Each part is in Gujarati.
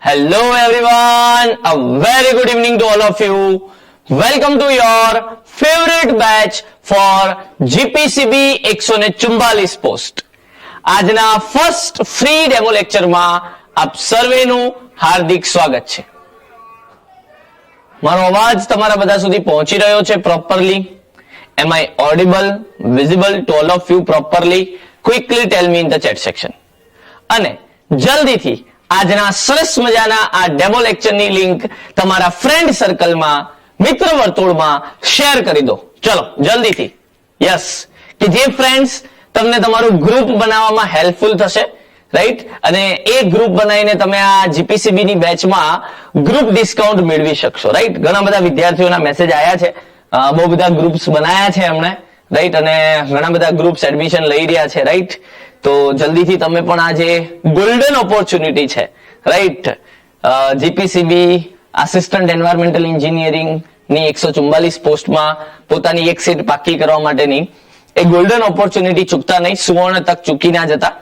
Hello everyone, a very good evening to all of you. Welcome to your favorite batch for GPCB 144 post. આજના ફર્સ્ટ ફ્રી ડેમો લેક્ચરમાં આપ સર્વેનું હાર્દિક સ્વાગત છે. મારો અવાજ તમારા બધા સુધી પહોંચી રહ્યો છે properly? Am I audible, visible to all of you properly? Quickly tell me in the chat section. અને જલ્દીથી આજના સરસ મજાના આ ડેમો લેક્ચરની લિંક તમારા ફ્રેન્ડ સર્કલમાં, મિત્ર વર્તુળમાં શેર કરી દો. ચલો જલ્દીથી. યસ, કે જે ફ્રેન્ડ્સ તમને તમારું ગ્રુપ બનાવવામાં હેલ્પફુલ થશે, રાઈટ? અને એ ગ્રુપ બનાવીને તમે આ જીપીસીબી ની બેચમાં ગ્રુપ ડિસ્કાઉન્ટ મેળવી શકશો, રાઈટ? ઘણા બધા વિદ્યાર્થીઓના મેસેજ આવ્યા છે, બહુ બધા ગ્રુપ્સ બનાયા છે એમણે, રાઈટ? અને ઘણા બધા ગ્રુપ્સ એડમિશન લઈ રહ્યા છે, રાઈટ? તો જલ્દીથી તમે પણ આ જે ગોલ્ડન ઓપોર્ચ્યુનિટી છે, right, GPCB assistant environmental engineering ની 144 પોસ્ટમાં પોતાની એક સીટ પાકી કરવા માટેની એ ગોલ્ડન ઓપોર્ચ્યુનિટી ચૂકતા નહીં, સુવર્ણ તક ચૂકી ના જતા,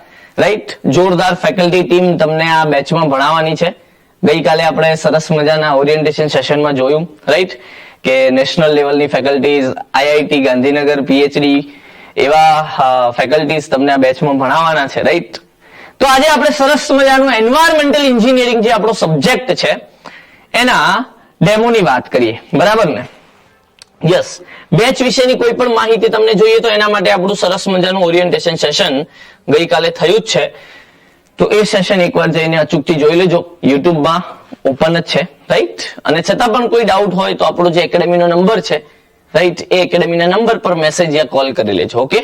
રાઈટ? જોરદાર ફેકલ્ટી ટીમ તમને આ બેચમાં ભણાવવાની છે. ગઈકાલે આપણે સરસ મજાના ઓરિએન્ટેશન સેશનમાં જોયું, રાઈટ, કે નેશનલ લેવલની ફેકલ્ટીઝ, આઈઆઈટી ગાંધીનગર, પીએચડી એવા ફેકલ્ટીઝ તમને આ બેચમાં ભણાવવાના છે, રાઈટ? તો આજે આપણે સરસ મજાનું એન્વાયરમેન્ટલ એન્જિનિયરિંગ જે આપણો સબ્જેક્ટ છે એના ડેમોની વાત કરીએ, બરાબર ને? યસ, બેચ વિશેની કોઈ પણ માહિતી તમને જોઈએ તો એના માટે આપણું સરસ મજાનું ઓરિએન્ટેશન સેશન ગઈકાલે થયું જ છે. તો એ સેશન એકવાર જઈને અચૂકથી જોઈ લેજો, યુટ્યુબમાં ઓપન જ છે, રાઈટ? અને છતાં પણ કોઈ ડાઉટ હોય તો આપણો જે એકેડેમીનો નંબર છે, રાઈટ, એ એકેડેમીના નંબર પર મેસેજ યા કોલ કરી લેજો. ઓકે,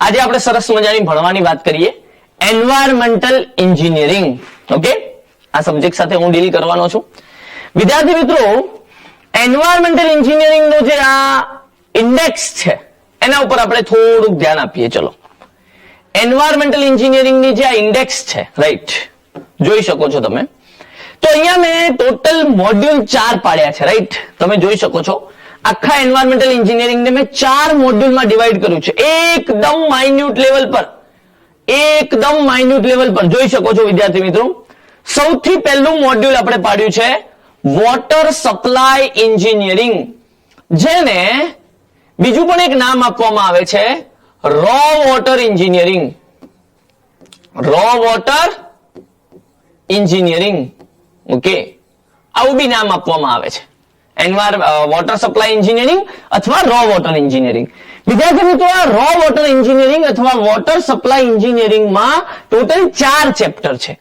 આજે આપણે સરસ મજાની ભણવાની વાત કરીએ, એન્વાયરમેન્ટલ એન્જિનિયરિંગ. ઓકે, આ સબ્જેક્ટ સાથે હું ડીલ કરવાનો છું. વિદ્યાર્થી મિત્રો, એન્વાયરમેન્ટલ એન્જિનિયરિંગ નો જે આ ઇન્ડેક્સ છે એના ઉપર આપણે થોડુંક ધ્યાન આપીએ. ચલો, એન્વાયરમેન્ટલ એન્જિનિયરિંગ ની જે આ ઇન્ડેક્સ છે, રાઈટ, જોઈ શકો છો તમે. તો અહીંયા મેં ટોટલ મોડ્યુલ 4 પાડ્યા છે, રાઈટ? તમે જોઈ શકો છો આખા એન્વાયરમેન્ટલ એન્જિનિયરિંગને મેં 4 મોડ્યુલમાં ડિવાઈડ કર્યું છે, એકદમ માઇન્યુટ લેવલ પર, એકદમ માઇન્યુટ લેવલ પર જોઈ શકો છો વિદ્યાર્થી મિત્રો. સૌથી પહેલું મોડ્યુલ આપણે પાડ્યું છે વોટર સપ્લાય એન્જિનિયરિંગ, જેને બીજું પણ એક નામ આપવામાં આવે છે row water engineering. Row water engineering, okay, આવું બી નામ આપવામાં આવે છે, વોટર સપ્લાય એન્જિનિયરિંગ અથવા રો વોટર એન્જિનિયરિંગ. વિદ્યાર્થી મિત્રો, આ રો વોટર એન્જિનિયરિંગ અથવા વોટર સપ્લાય એન્જિનિયરિંગમાં ટોટલ 4 ચેપ્ટર છે,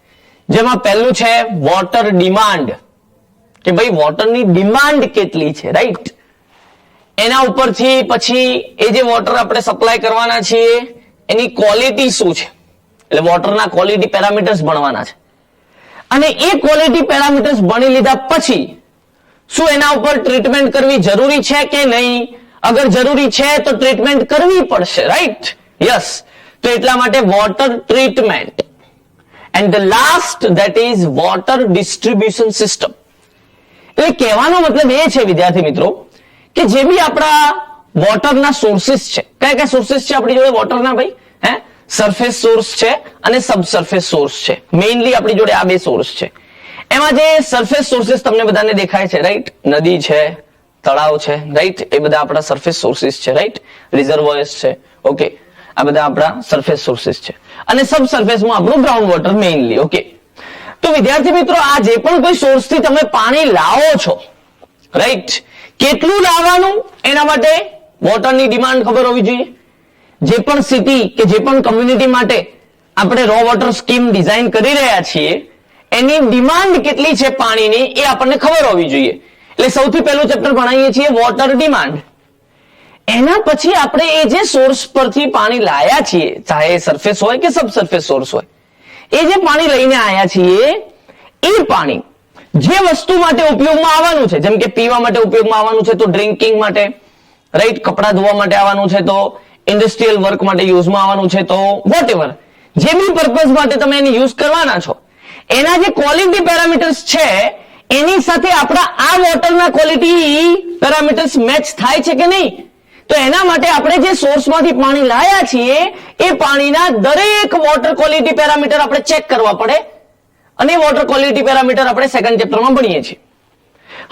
જેમાં પહેલું છે વોટર ડિમાન્ડ, કે ભાઈ વોટરની ડિમાન્ડ કેટલી છે, રાઈટ? એના ઉપરથી પછી એ જે વોટર આપણે સપ્લાય કરવાના છીએ એની ક્વોલિટી શું છે, એટલે વોટરના ક્વોલિટી પેરામીટર્સ ભણવાના છે. અને એ ક્વોલિટી પેરામીટર્સ ભણી લીધા પછી શું એના ઉપર ટ્રીટમેન્ટ કરવી જરૂરી છે કે નહીં? અગર જરૂરી છે તો ટ્રીટમેન્ટ કરવી પડશે, રાઈટ? યસ, તો એટલા માટે water treatment. And the last that is water distribution system. એટલે કહેવાનો મતલબ એ છે વિદ્યાર્થી મિત્રો કે જે બી આપણા વોટરના સોર્સિસ છે, કયા કયા સોર્સિસ છે આપણી જોડે વોટરના? ભાઈ, હે, સરફેસ સોર્સ છે અને સબસર્ફેસ સોર્સ છે. મેઇનલી આપણી જોડે આ બે સોર્સ છે. એમાં જે સરફેસ સોર્સિસ તમને બધાને દેખાય છે, રાઈટ, નદી છે, તળાવ છે, રાઈટ, એ બધા આપણા સરફેસ સોર્સિસ છે, રાઈટ, રિઝર્વોયર્સ છે, ઓકે, આ બધા આપણા સરફેસ સોર્સિસ છે. અને સબસર્ફેસમાં આપણું ગ્રાઉન્ડ વોટર મેઇનલી. ઓકે, તો વિદ્યાર્થી મિત્રો, આ જે પણ કોઈ સોર્સથી તમે પાણી લાવો છો, રાઈટ, કેટલું લાવવાનું એના માટે વોટરની ડિમાન્ડ ખબર હોવી જોઈએ. જે પણ સિટી કે જે પણ કમ્યુનિટી માટે આપણે રો વોટર સ્કીમ ડિઝાઇન કરી રહ્યા છીએ એની ડિમાન્ડ કેટલી છે પાણીની એ આપણને ખબર હોવી જોઈએ. એટલે સૌથી પહેલું ચેપ્ટર ભણાવીએ છીએ વોટર ડિમાન્ડ. એના પછી આપણે એ જે સોર્સ પરથી પાણી લાયા છીએ, ચાહે સરફેસ હોય કે સબસર્ફેસ સોર્સ હોય, એ જે પાણી લઈને આવ્યા છીએ એ પાણી જે વસ્તુ માટે ઉપયોગમાં આવવાનું છે, જેમ કે પીવા માટે ઉપયોગમાં આવવાનું છે તો ડ્રિંકિંગ માટે, રાઈટ, કપડા ધોવા માટે આવવાનું છે તો ઇન્ડસ્ટ્રીયલ વર્ક માટે યુઝમાં આવવાનું છે તો વોટએવર જે બી પર્પઝ માટે તમે એને યુઝ કરવાના છો, એના જે ક્વોલિટી પેરામીટર્સ છે એની સાથે આપણા આ વોટરના ક્વોલિટી પેરામીટર્સ મેચ થાય છે કે નહીં? તો એના માટે આપણે જે સોર્સમાંથી પાણી લાયા છીએ એ પાણીના દરેક વોટર ક્વોલિટી પેરામીટર આપણે ચેક કરવા પડે અને વોટર ક્વોલિટી પેરામીટર આપણે સેકન્ડ ચેપ્ટરમાં ભણીએ છીએ.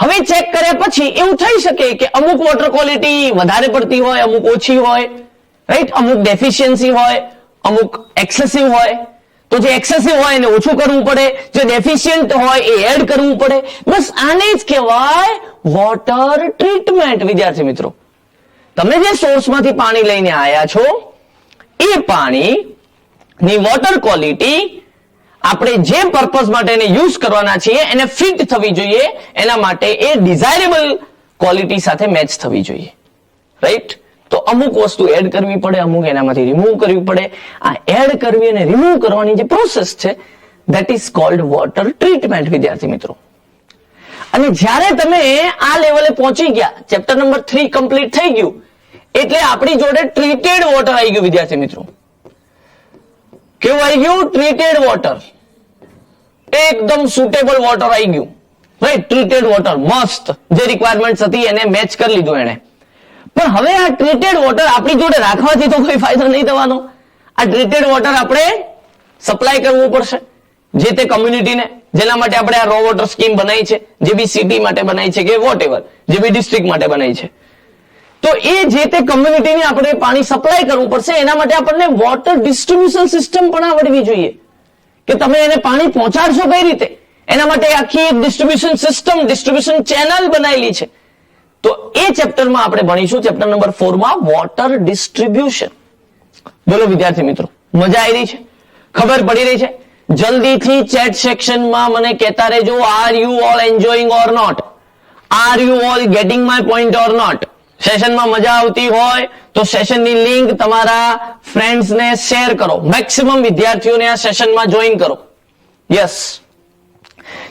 હવે ચેક કર્યા પછી એવું થઈ શકે કે અમુક વોટર ક્વોલિટી વધારે પડતી હોય, અમુક ઓછી હોય, રાઈટ, અમુક ડેફિશિયન્સી હોય, અમુક એક્સેસિવ હોય. તો જે એક્સેસિવ હોય એને ઓછું કરવું પડે, જે ડેફિશિયન્ટ હોય એ એડ કરવું પડે. બસ આને જ કહેવાય વોટર ટ્રીટમેન્ટ. વિદ્યાર્થી મિત્રો, તમે જે સોર્સમાંથી પાણી લઈને આવ્યા છો એ પાણીની વોટર ક્વોલિટી આપણે જે પર્પઝ માટે એને યુઝ કરવાના છીએ એને ફિટ થવી જોઈએ, એના માટે એ ડિઝાયરેબલ ક્વોલિટી સાથે મેચ થવી જોઈએ, રાઈટ. તો અમુક વસ્તુ એડ કરવી પડે, અમુક એનામાંથી રિમૂવ કરવી પડે. આ એડ કરવી અને રિમૂવ કરવાની જે પ્રોસેસ છે that is called water treatment. વિદ્યાર્થી મિત્રો, અને જ્યારે તમે આ લેવલે પહોંચી ગયા, ચેપ્ટર નંબર 3 કમ્પ્લીટ થઈ ગયું, એટલે આપણી જોડે ટ્રીટેડ વોટર આવી ગયું. વિદ્યાર્થી મિત્રો, કેવું આવી ગયું? ટ્રીટેડ વોટર, એકદમ સુટેબલ વોટર આવી ગયું, રાઈટ. ટ્રીટેડ વોટર મસ્ત, જે રિક્વાયરમેન્ટ હતી એને મેચ કરી લીધું એને. પણ હવે આ ટ્રીટેડ વોટર આપણી જોડે રાખવાથી તો કોઈ ફાયદો નહીં થવાનો. આ ટ્રીટેડ વોટર આપણે સપ્લાય કરવું પડશે જે તે કમ્યુનિટીને, જેના માટે આપણે આ રો વોટર સ્કીમ બનાવી છે, જે બી સિટી માટે બનાવી છે કે વોટ એવર, જે બી ડિસ્ટ્રિક્ટ માટે બનાવી છે. તો એ જે તે કમ્યુનિટીને આપણે પાણી સપ્લાય કરવું પડશે. એના માટે આપણને વોટર ડિસ્ટ્રીબ્યુશન સિસ્ટમ પણ આવડવી જોઈએ કે તમે એને પાણી પહોંચાડશો કઈ રીતે. એના માટે આખી એક ડિસ્ટ્રીબ્યુશન સિસ્ટમ, ડિસ્ટ્રીબ્યુશન ચેનલ બનાવેલી છે. તો એ ચેપ્ટરમાં આપણે ભણીશું, ચેપ્ટર નંબર 4 માં વોટર ડિસ્ટ્રીબ્યુશન. બોલો વિદ્યાર્થી મિત્રો, મજા આવી રહી છે? ખબર પડી રહી છે? જલ્દીથી ચેટ સેક્શનમાં મને કહેતા રહેજો, are you all enjoying or not? Are you all getting my point or not? સેશનમાં મજા આવતી હોય તો સેશનની લિંક તમારા ફ્રેન્ડ્સને શેર કરો, મેક્સિમમ વિદ્યાર્થીઓને આ સેશનમાં જોઈન કરો. યસ,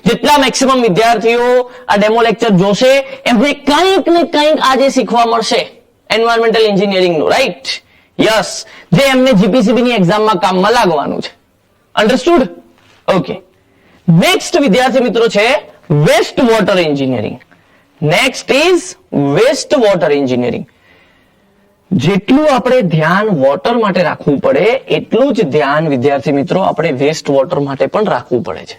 જેટલા મેક્સિમમ વિદ્યાર્થીઓ આ ડેમો લેક્ચર જોશે એમને કંઈક ને કંઈક આજે શીખવા મળશે એન્વાયરમેન્ટલ એન્જિનિયરિંગનું, રાઈટ. યસ, જે એમને જીપીસીબી ની એક્ઝામમાં કામમાં લાગવાનું છે. અન્ડરસ્ટુડ? ઓકે. નેક્સ્ટ વિદ્યાર્થી મિત્રો છે waste water engineering. Next is waste water engineering. જેટલું આપણે ધ્યાન વોટર માટે રાખવું પડે એટલું જ ધ્યાન વિદ્યાર્થી મિત્રો આપણે વેસ્ટ વોટર માટે પણ રાખવું પડે છે.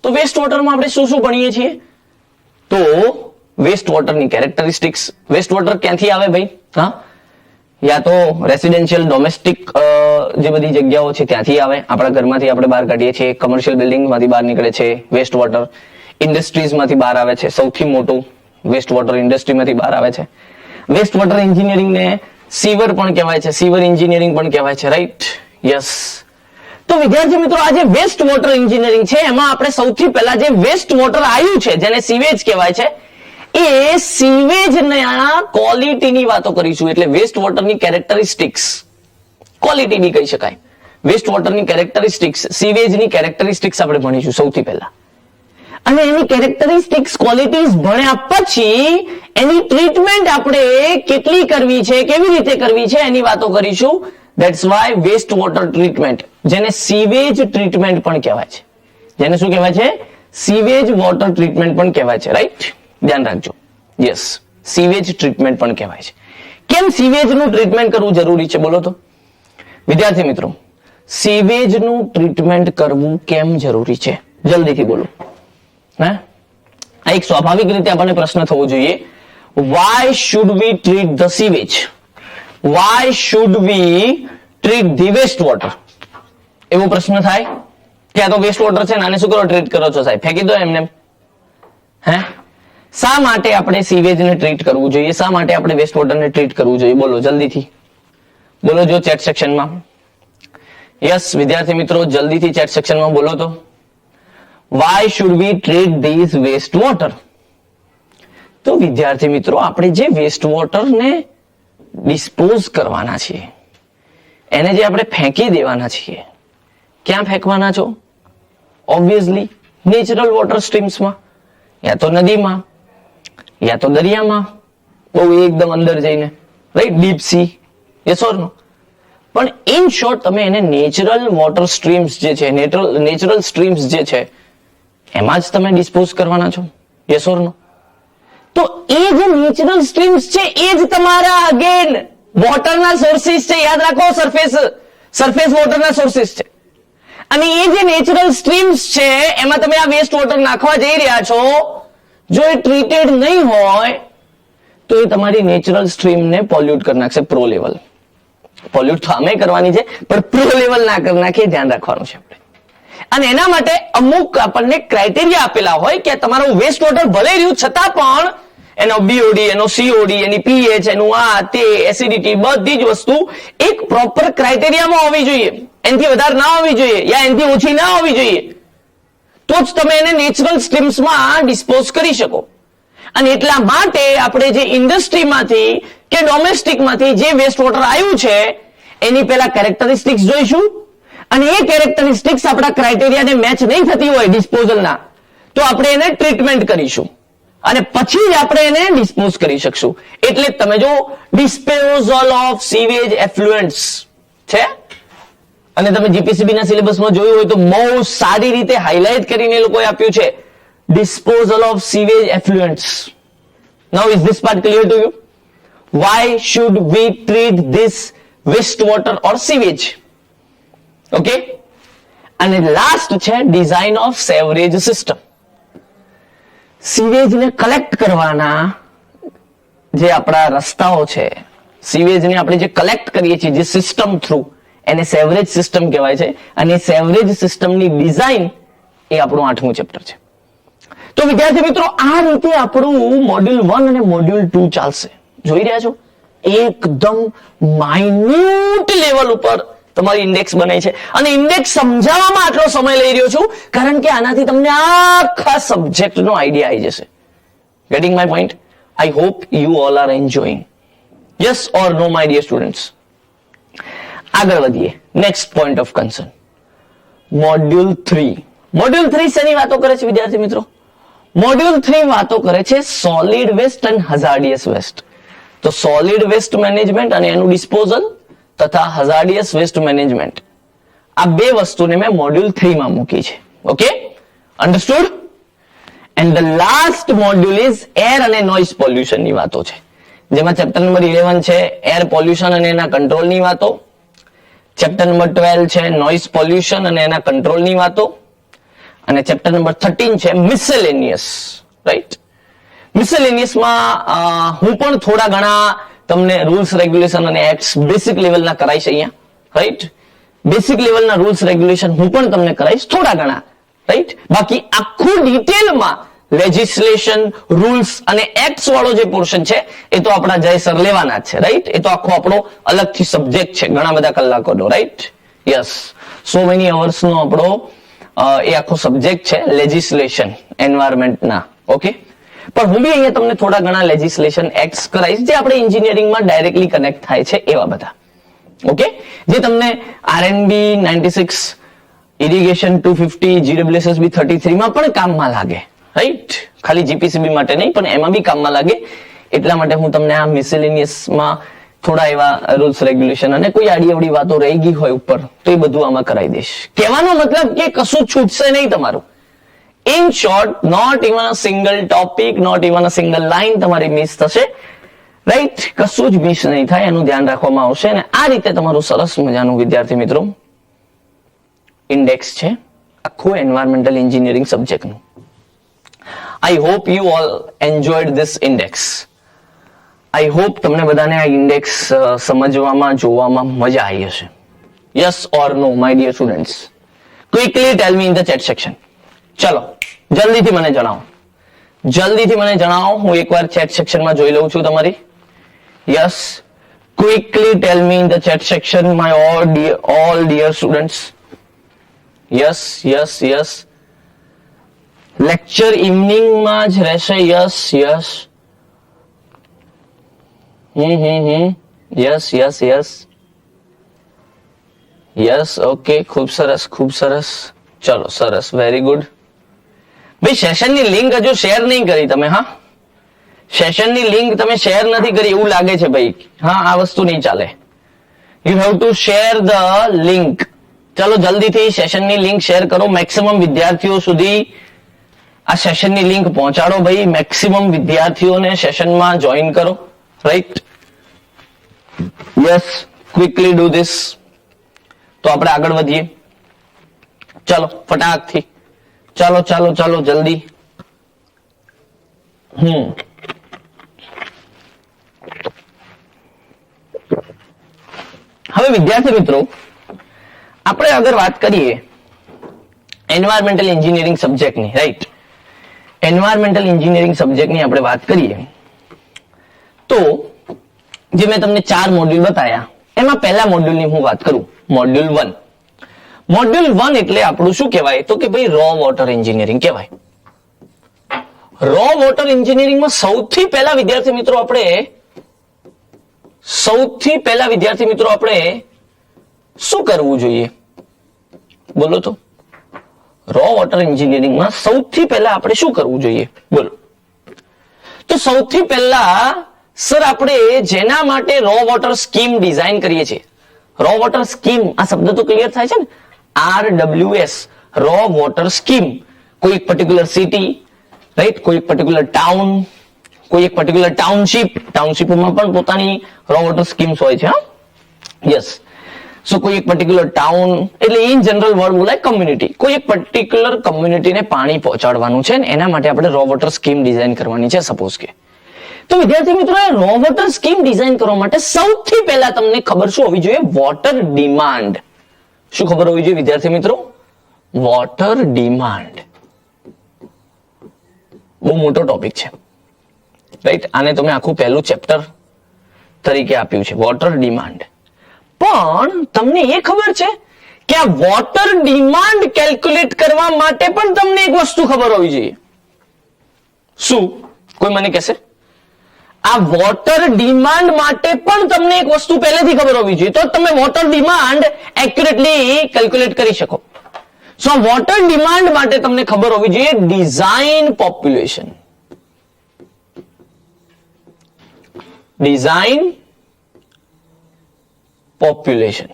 તો વેસ્ટ વોટરમાં આપણે શું શું ભણીએ છીએ? તો વેસ્ટ વોટરની કેરેક્ટરિસ્ટિક્સ. વેસ્ટ વોટર ક્યાંથી આવે ભાઈ? હા, યા તો રેસિડેન્શિયલ ડોમેસ્ટિક જે બધી જગ્યાઓ છે ત્યાંથી આવે, આપણા ઘરમાંથી આપણે બહાર કાઢીએ છીએ, કમર્શિયલ બિલ્ડિંગમાંથી બહાર નીકળે છે વેસ્ટ વોટર, ઇન્ડસ્ટ્રીઝમાંથી બહાર આવે છે, સૌથી મોટું વેસ્ટ વોટર ઇન્ડસ્ટ્રીમાંથી બહાર આવે છે. વેસ્ટ વોટર એન્જિનિયરિંગને સીવર પણ કહેવાય છે, સીવર એન્જિનિયરિંગ પણ કહેવાય છે, રાઈટ. યસ. તો વિદ્યાર્થી મિત્રો, આ જે વેસ્ટ વોટર એન્જિનિયરિંગ છે એમાં આપણે સૌથી પહેલા જે વેસ્ટ વોટર આવ્યું છે જેને સીવેજ કહેવાય છે એ સીવેજના ક્વોલિટીની વાતો કરીશું. એટલે વેસ્ટ વોટરની કેરેક્ટરિસ્ટિક્સ, ક્વોલિટી બી કહી શકાય. વેસ્ટ વોટરની કેરેક્ટરિસ્ટિક્સ, સીવેજની કેરેક્ટરિસ્ટિક્સ આપણે ભણીશું સૌથી પહેલા. અને એની કેરેક્ટરિસ્ટિક્સ, ક્વોલિટીઝ ભણ્યા પછી એની ટ્રીટમેન્ટ આપણે કેટલી કરવી છે, કેવી રીતે કરવી છે એની વાતો કરીશું. That's why waste water treatment, જેને સીવેજ ટ્રીટમેન્ટ પણ કહેવાય છે. જેને શું કહેવાય છે? સીવેજ વોટર ટ્રીટમેન્ટ પણ કહેવાય છે, રાઈટ. ધ્યાન રાખજો. યસ, સીવેજ ટ્રીટમેન્ટ પણ કહેવાય છે. કેમ સીવેજનું ટ્રીટમેન્ટ કરવું જરૂરી છે બોલો તો વિદ્યાર્થી મિત્રો? સીવેજનું ટ્રીટમેન્ટ કરવું કેમ જરૂરી છે? જલ્દીથી બોલો. હા, આ એક સ્વાભાવિક રીતે આપણને પ્રશ્ન થવો જોઈએ. Why should we treat the sewage? Why should we treat the waste water? એવો પ્રશ્ન થાય કે આ તો વેસ્ટ વોટર છે ને આને શું કરો ટ્રીટ કરો છો સાહેબ? ફેંકી દો એમને. હે, શા માટે આપણે સીવેજને ટ્રીટ કરવું જોઈએ? શા માટે આપણે વેસ્ટ વોટરને ટ્રીટ કરવું જોઈએ? બોલો જલ્દીથી, બોલો જો ચેટ સેક્શનમાં. યસ વિદ્યાર્થી મિત્રો, જલ્દીથી ચેટ સેક્શનમાં બોલો તો. Why should we treat these waste water? તો વિદ્યાર્થી મિત્રો, આપણે જે વેસ્ટ વોટરને ડિસ્પોઝ કરવાના છીએ, એને જે આપણે ફેંકી દેવાના છીએ, ક્યાં ફેંકવાના છો? ઓબ્વિયસલી નેચરલ વોટર સ્ટ્રીમ્સમાં, યા તો નદીમાં, યા તો દરિયામાં, બહુ એકદમ અંદર જઈને, right, deep sea. Yes or no? પણ ઇન શોર્ટ તમે એને નેચરલ વોટર સ્ટ્રીમ્સ જે છે, નેચરલ સ્ટ્રીમ્સ જે છે એમાં જ તમે ડિસ્પોઝ કરવાના છો. Yes or no? તો એ જે નેચરલ સ્ટ્રીમ્સ છે એ જ તમારા અગેન વોટરના સોર્સિસ છે. યાદ રાખો, સરફેસ વોટરના સોર્સિસ છે. અને એ જે નેચરલ સ્ટ્રીમ્સ છે એમાં તમે આ વેસ્ટ વોટર નાખવા જઈ રહ્યા છો, જો એ ટ્રીટેડ નહીં હોય તો એ તમારી નેચરલ સ્ટ્રીમને પોલ્યુટ કરી નાખશે. પ્રો લેવલ પોલ્યુટ તો અમે કરવાની છે, પણ પ્રો લેવલ ના કરી નાખે, ધ્યાન રાખવાનું છે આપણે. અને એના માટે અમુક આપણને ક્રાઇટેરિયા આપેલા હોય કે તમારું વેસ્ટ વોટર ભલે રહ્યું છતાં પણ એનો બીઓડી, એનો સીઓડી, એની પીએચ, એનું આ તે એસિડિટી, બધી જ વસ્તુ એક પ્રોપર ક્રાઇટેરિયામાં હોવી જોઈએ. એનાથી વધારે ના હોવી જોઈએ યા એનાથી ઓછી ના હોવી જોઈએ, તો જ તમે એને નેચરલ સ્ટ્રીમ્સમાં ડિસ્પોઝ કરી શકો. અને એટલા માટે આપણે જે ઇન્ડસ્ટ્રીમાંથી કે ડોમેસ્ટિકમાંથી જે વેસ્ટ વોટર આવ્યું છે એની પહેલા કેરેક્ટરિસ્ટિક્સ જોઈશું, અને એ કેરેક્ટરિસ્ટિક્સ આપણા ક્રાઇટેરિયાને મેચ નહીં થતી હોય ડિસ્પોઝલના, તો આપણે એને ટ્રીટમેન્ટ કરીશું અને પછી જ આપણે એને ડિસ્પોઝ કરી શકશું. એટલે તમે જો ડિસ્પોઝલ ઓફ સીવેજ એફ્લુએન્ટ્સ છે, અને તમે જીપીસીબી ના સિલેબસમાં જોયું હોય તો બહુ સારી રીતે હાઇલાઇટ કરીને એ લોકોએ આપ્યું છે, disposal of sewage effluents. Now is this part clear to you? Why should we treat this wastewater or sewage? Okay? And last છે design of sewerage system. Sewage ને કલેક્ટ કરવાના જે આપણા રસ્તાઓ છે, સીવેજ ને આપણે જે કલેક્ટ કરીએ છીએ જે સિસ્ટમ થ્રુ, એને સેવરેજ સિસ્ટમ કહેવાય છે. અને સેવરેજ સિસ્ટમની ડિઝાઇન એ આપણું 8મું ચેપ્ટર છે. તો વિદ્યાર્થી મિત્રો, આ રીતે આપણું મોડ્યુલ 1 અને મોડ્યુલ 2 ચાલશે. જોઈ રહ્યા છો, એકદમ માઇન્યુટ લેવલ ઉપર તમારી ઇન્ડેક્સ બને છે. અને ઇન્ડેક્સ સમજાવવામાં આટલો સમય લઈ રહ્યો છું કારણ કે આનાથી તમને આખા સબ્જેક્ટનો આઈડિયા આવી જશે. Getting my point? I hope you all are enjoying. Yes or no my dear students? આગળ વધીએ. Next point of concern, module 3. Module 3 શેની વાતો કરે છે વિદ્યાર્થી મિત્રો? મોડ્યુલ 3 વાતો કરે છે સોલિડ વેસ્ટ અને હઝાર્ડિયસ વેસ્ટ. તો સોલિડ વેસ્ટ મેનેજમેન્ટ અને એનું ડિસ્પોઝલ તથા હઝાર્ડિયસ વેસ્ટ મેનેજમેન્ટ, આ બે વસ્તુને મેં મોડ્યુલ 3 માં મૂકી છે. Okay, understood? And the last module is air અને નોઇઝ પોલ્યુશન ની વાતો છે, જેમાં ચેપ્ટર નંબર 11 છે એર પોલ્યુશન અને એના કંટ્રોલની વાતો. ચેપ્ટર નંબર 12 છે નોઇઝ પોલ્યુશન અને એના કંટ્રોલની વાતો. અને ચેપ્ટર નંબર 13 છે મિસેલેનિયસ. રાઈટ? મિસેલેનિયસમાં હું પણ થોડા ઘણા તમને રૂલ્સ રેગ્યુલેશન અને એક્ટ્સ બેસિક લેવલના કરાઈશ અહીંયા. રાઈટ? બેસિક લેવલના રૂલ્સ રેગ્યુલેશન હું પણ તમને કરાઈશ થોડા ઘણા. રાઈટ? બાકી આખું ડિટેલમાં લેજિસ્લેશન, રૂલ્સ અને એક્ટ્સ વાળો જે પોર્શન છે એ તો આપણા જય સર લેવાના જ છે. રાઈટ? એ તો આખો આપણો અલગથી સબ્જેક્ટ છે, ઘણા બધા કલાકોનો. Right? Yes, so many hours નો આપણો એ આખો સબ્જેક્ટ છે લેજિસ્લેશન એન્વાયરમેન્ટના. ઓકે, પણ હું બી અહીંયા તમને થોડા ઘણા લેજિસ્લેશન એક્ટ્સ કરાઈશ જે આપણે એન્જિનિયરિંગમાં ડાયરેક્ટલી કનેક્ટ થાય છે એવા બધા. ઓકે, જે તમને આરએનબી 96, ઇરિગેશન 250, જીડબ્લ્યુએસએસબી 33 માં પણ કામમાં લાગે. રાઈટ? ખાલી જીપીસીબી માટે નહીં પણ એમાં બી કામમાં લાગે. એટલા માટે હું તમને આ મિસેલેનિયસમાં થોડા એવા રૂલ્સ રેગ્યુલેશન અને કોઈ આડી અવડી વાતો રહી ગઈ હોય ઉપર તો એ બધું આમાં કરાવી દઈશ. કહેવાનો મતલબ કે કશું છૂટશે નહીં તમારું. In short, not even a single topic, not even a single line તમારી મિસ થશે. રાઈટ? કશું જ મિસ નહીં થાય, એનું ધ્યાન રાખવામાં આવશે. અને આ રીતે તમારું સરસ મજાનું વિદ્યાર્થી મિત્રો ઇન્ડેક્સ છે આખું એન્વાયરમેન્ટલ એન્જિનિયરિંગ સબ્જેક્ટનું. I hope you all enjoyed this index. I hope તમને બધાને આ ઇન્ડેક્સ સમજવામાં, જોવામાં મજા આવી હશે. Yes or no my dear students? Quickly tell me in the chat section. ચલો જલ્દીથી મને જણાવો, જલ્દીથી મને જણાવો. હું એકવાર ચેટ સેક્શનમાં જોઈ લઉં છું તમારી. Yes, quickly tell me in the chat section my all dear students. Yes yes yes. Lecture ઇવનિંગમાં જ રહેશે? Yes yes. Yes yes yes yes. Okay, ખૂબ સરસ, ખૂબ સરસ. ચલો સરસ, વેરી ગુડ. ભાઈ સેશનની લિંક હજુ શેર નહીં કરી તમે? હા, સેશનની લિંક તમે શેર નથી કરી એવું લાગે છે ભાઈ. હા, આ વસ્તુ નહીં ચાલે. You have to share the link. ચલો જલ્દીથી સેશનની લિંક શેર કરો. મેક્સિમમ વિદ્યાર્થીઓ સુધી આ સેશનની લિંક પહોંચાડો ભાઈ. મેક્સિમમ વિદ્યાર્થીઓને સેશનમાં જોઈન કરો. Right? Yes, quickly do this. તો આપણે આગળ વધીએ. ચાલો ફટાકથી, ચાલો ચાલો ચાલો જલ્દી. હવે વિદ્યાર્થી મિત્રો, આપણે અગર વાત કરીએ એન્વાયરમેન્ટલ એન્જિનિયરિંગ સબ્જેક્ટની, રાઈટ, એન્વાયરમેન્ટલ એન્જિનિયરિંગ સબ્જેક્ટની આપણે વાત કરીએ તો જે મેં તમને 4 મોડ્યુલ બતાવ્યા એમાં પહેલા મોડ્યુલની હું વાત કરું, મોડ્યુલ 1. મોડ્યુલ 1 એટલે આપણું શું કહેવાય તો કે ભાઈ રો વોટર એન્જિનિયરિંગ કહેવાય. રો વોટર એન્જિનિયરિંગમાં સૌથી પહેલા વિદ્યાર્થી મિત્રો આપણે શું કરવું જોઈએ? બોલો તો. રો વોટર એન્જિનિયરિંગમાં સૌથી પહેલા આપણે શું કરવું જોઈએ? બોલો. તો સૌથી પહેલા સર આપણે જેના માટે રો વોટર સ્કીમ ડિઝાઇન કરીએ છીએ, રો વોટર સ્કીમ, આ શબ્દ તો ક્લિયર થાય છે ને, RWS, રો વોટર સ્કીમ. કોઈ એક પર્ટિક્યુલર સિટી, રાઈટ, કોઈ એક પર્ટિક્યુલર ટાઉન, કોઈ એક પર્ટિક્યુલર ટાઉનશીપમાં પણ પોતાની રો વોટર સ્કીમ્સ હોય છે. હા, યસ. સો કોઈ એક પર્ટિક્યુલર ટાઉન એટલે ઇન જનરલ વર્ડ બોલાય કમ્યુનિટી, કોઈ એક પર્ટિક્યુલર કમ્યુનિટીને પાણી પહોંચાડવાનું છે ને એના માટે આપણે રો વોટર સ્કીમ ડિઝાઇન કરવાની છે, સપોઝ કે. તો વિદ્યાર્થી મિત્રો, રો વોટર સ્કીમ ડિઝાઇન કરવા માટે સૌથી પહેલા તમને ખબર શું હોવી જોઈએ? Water demand. શું ખબર હોવી જોઈએ વિદ્યાર્થી મિત્રો? Water demand. બહુ મોટો ટોપિક છે, રાઈટ. આને તમે આખું પહેલું ચેપ્ટર તરીકે આપ્યું છે, વોટર ડિમાન્ડ. પણ તમને એ ખબર છે કે આ વોટર ડિમાન્ડ કેલ્ક્યુલેટ કરવા માટે પણ તમને એક વસ્તુ ખબર હોવી જોઈએ. શું? કોઈ મને કહેશે? આ વોટર ડિમાન્ડ માટે પણ તમને એક વસ્તુ પહેલેથી ખબર હોવી જોઈએ, તો તમે વોટર ડિમાન્ડ એક્યુરેટલી કેલ્ક્યુલેટ કરી શકો. સો વોટર ડિમાન્ડ માટે તમને ખબર હોવી જોઈએ design population. Design population.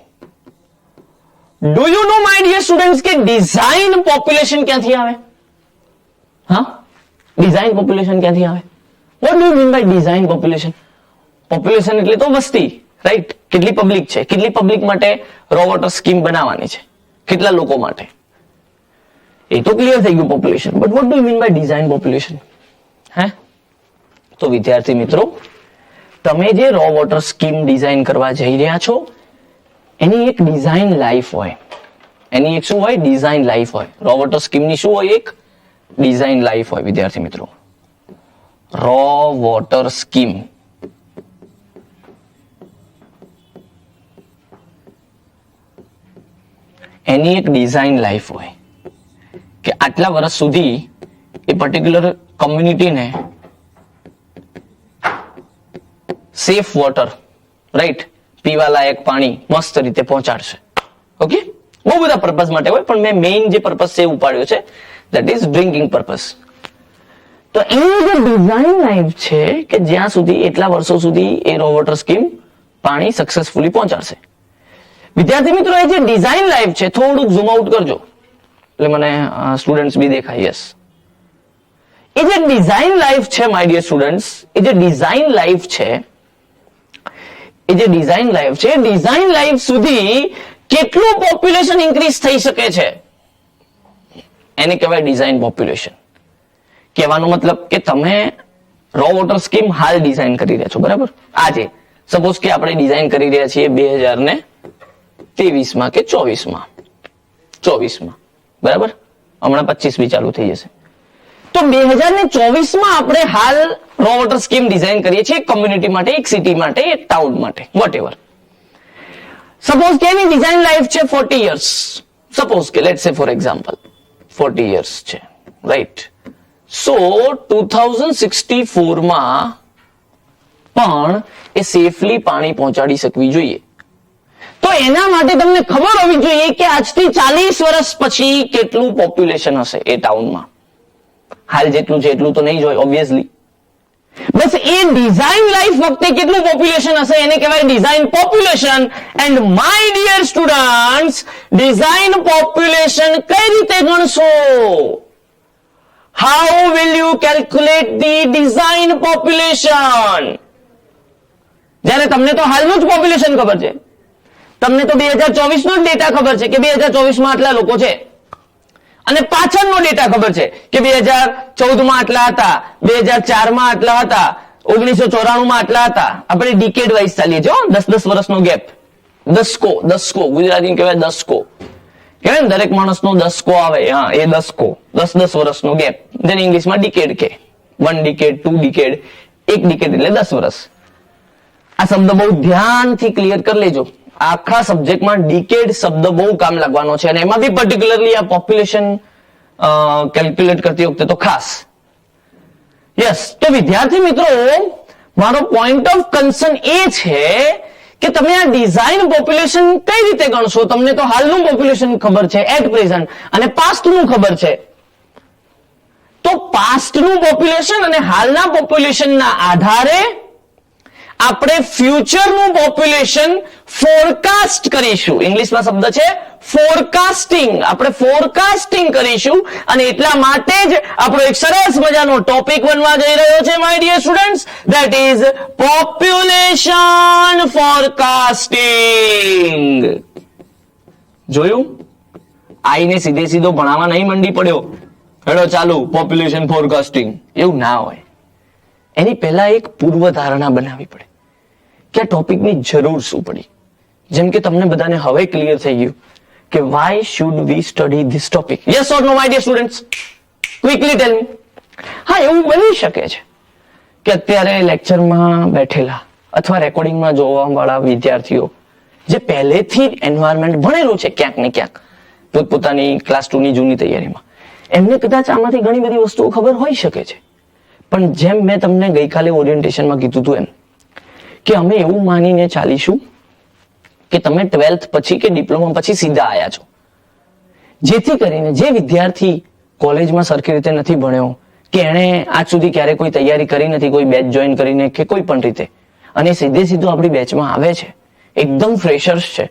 Do you know my dear students કે ડિઝાઇન પોપ્યુલેશન ક્યાંથી આવે? હા, ડિઝાઇન પોપ્યુલેશન ક્યાંથી આવે? What do you mean by design population? Population એટલે તો વસ્તી, રાઈટ. કેટલી પબ્લિક છે, કેટલી પબ્લિક માટે રો વોટર સ્કીમ બનાવવાની છે, કેટલા લોકો માટે, એ તો ક્લિયર થઈ ગયું population. But what do you mean by design population? હે, તો વિદ્યાર્થી મિત્રો, તમે જે રો વોટર સ્કીમ ડિઝાઇન કરવા જઈ રહ્યા છો એની એક ડિઝાઇન લાઈફ હોય. એની એક શું હોય? ડિઝાઇન લાઈફ હોય. રો વોટર સ્કીમની શું હોય? એક ડિઝાઇન લાઈફ હોય વિદ્યાર્થી મિત્રો. રો વોટર સ્કીમ એની એક ડિઝાઇન લાઈફ હોય કે આટલા વર્ષ સુધી એ પર્ટિક્યુલર કમ્યુનિટીને સેફ વોટર, રાઈટ, પીવા લાયક પાણી મસ્ત રીતે પહોંચાડશે. ઓકે, બહુ બધા પર્પઝ માટે હોય, પણ મેં મેઇન જે પર્પઝ છે એ ઉપાડ્યો છે, ધેટ ઇઝ ડ્રિંકિંગ પર્પઝ. તો એની જે ડિઝાઇન લાઈફ છે કે જ્યાં સુધી એટલા વર્ષો સુધી એ રો વોટર સ્કીમ પાણી સક્સેસફુલી પહોંચાડશે. વિદ્યાર્થી મિત્રો, એ જે ડિઝાઇન લાઈફ છે, થોડુંક ઝૂમ આઉટ કરજો એટલે મને સ્ટુડન્ટ્સ બી દેખાય. યસ, એ જે ડિઝાઇન લાઈફ છે માય ડિયર સ્ટુડન્ટ્સ, એ જે ડિઝાઇન લાઈફ છે, ડિઝાઇન લાઈફ સુધી કેટલું પોપ્યુલેશન ઇન્ક્રીઝ થઈ શકે છે એને કહેવાય ડિઝાઇન પોપ્યુલેશન. કહેવાનો મતલબ કે તમે રો વોટર સ્કીમ હાલ ડિઝાઇન કરી રહ્યા છો, બરાબર? આજે સપોઝ કે આપણે ડિઝાઇન કરી રહ્યા છીએ 2023 માં કે 24 માં, બરાબર? હમણાં 25 બી ચાલુ થઈ જશે. તો 2024 માં આપણે હાલ રો વોટર સ્કીમ ડિઝાઇન કરીએ છીએ કમ્યુનિટી માટે, એક સિટી માટે, એક ટાઉન માટે, વોટએવર. સપોઝ કે એની ડિઝાઇન લાઈફ છે 40 years. સપોઝ કે લેટ્સ સે ફોર એક્ઝામ્પલ 40 years છે, રાઈટ? સો 2064 માં પણ એ સેફલી પાણી પહોંચાડી શકવી જોઈએ. તો એના માટે તમને ખબર હોવી જોઈએ કે આજથી 40 વર્ષ પછી કેટલું પોપ્યુલેશન હશે એ ટાઉનમાં. હાલ જેટલું છે એટલું તો નહીં જ હોય ઓબ્વિયસલી. બસ એ ડિઝાઇન લાઈફ વખતે કેટલું પોપ્યુલેશન હશે એને કહેવાય design population. And my dear students, design population કઈ રીતે ગણશો? How will you calculate the design population? જ્યારે તમને તો હાલનું જ પોપ્યુલેશન ખબર છે, તમને તો 2024 નો જ ડેટા ખબર છે કે 2024 માં આટલા લોકો છે, અને પાછળનો ડેટા ખબર છે કે 2014 માં આટલા હતા, 2004 માં આટલા હતા, 1994 માં આટલા હતા. આપણે ડિકેડ વાઇઝ ચાલીએ છીએ, 10-10 વર્ષનો ગેપ. દસકો ગુજરાતી કહેવાય દસકો, કહેવાય ને દરેક માણસનો દસકો આવે, હા એ દસકો, 10-10 વર્ષનો ગેપ, જેને ઇંગ્લિશમાં ડિકેડ કહે. 1 ડિકેડ, 2 ડિકેડ, 1 ડિકેડ એટલે 10 વર્ષ. આ શબ્દ બહુ ધ્યાનથી ક્લિયર કરી લેજો. આખા સબ્જેક્ટમાં ડિકેડ શબ્દ બહુ કામ લાગવાનો છે, અને એમાં બી પર્ટિક્યુલરલી આ પોપ્યુલેશન કેલ્ક્યુલેટ કરતી વખતે તો ખાસ. યસ, તો વિદ્યાર્થી મિત્રો, મારો પોઈન્ટ ઓફ કન્સર્ન એ છે કે તમે આ ડિઝાઇન પોપ્યુલેશન કઈ રીતે ગણશો? તમને તો હાલનું પોપ્યુલેશન ખબર છે એટ પ્રેઝન્ટ, અને પાસ્ટનું ખબર છે. તો પાસ્ટનું પોપ્યુલેશન અને હાલના પોપ્યુલેશનના આધારે આપણે ફ્યુચરનું પોપ્યુલેશન ફોરકાસ્ટ કરીશું. ઇંગ્લિશમાં શબ્દ છે ફોરકાસ્ટિંગ. આપણે ફોરકાસ્ટિંગ કરીશું, અને એટલા માટે જ આપણો એક સરસ મજાનો ટોપિક બનવા જઈ રહ્યો છે my dear students, that is population forecasting. જોયું? આઈને સીધો ભણાવવા નહીં મંડી પડ્યો, હેડો ચાલુ પોપ્યુલેશન ફોરકાસ્ટિંગ, એવું ના હોય. એની પહેલા એક પૂર્વ ધારણા બનાવવી પડે કે આ ટોપિકની જરૂર શું પડી. જેમ કે તમને બધાને હવે ક્લિયર થઈ ગયું કે why should we study this topic? Yes or no my dear students? Quickly tell me. હા, એવું બની શકે છે કે અત્યારે લેક્ચરમાં બેઠેલા અથવા રેકોર્ડિંગમાં જોવા વાળા વિદ્યાર્થીઓ જે પહેલેથી એન્વાયરમેન્ટ ભણેલું છે ક્યાંક ને ક્યાંક પોતપોતાની ક્લાસ 2 ની જૂની તૈયારીમાં, એમને કદાચ આમાંથી ઘણી બધી વસ્તુઓ ખબર હોઈ શકે છે. પણ જેમ મેં તમને ગઈકાલે ઓરિએન્ટેશનમાં કીધું હતું એમ કે અમે એવું માનીને ચાલીશું કે તમે 12th પછી કે ડિપ્લોમા પછી સીધા આયા છો, જેથી કરીને જે વિદ્યાર્થી કોલેજમાં સરખી રીતે નથી ભણ્યો કે એણે આજ સુધી ક્યારે કોઈ તૈયારી કરી નથી, કોઈ બેચ જોઈન કરીને કે કોઈ પણ રીતે, અને સીધો આપણી બેચમાં આવે છે, એકદમ ફ્રેશર્સ છે,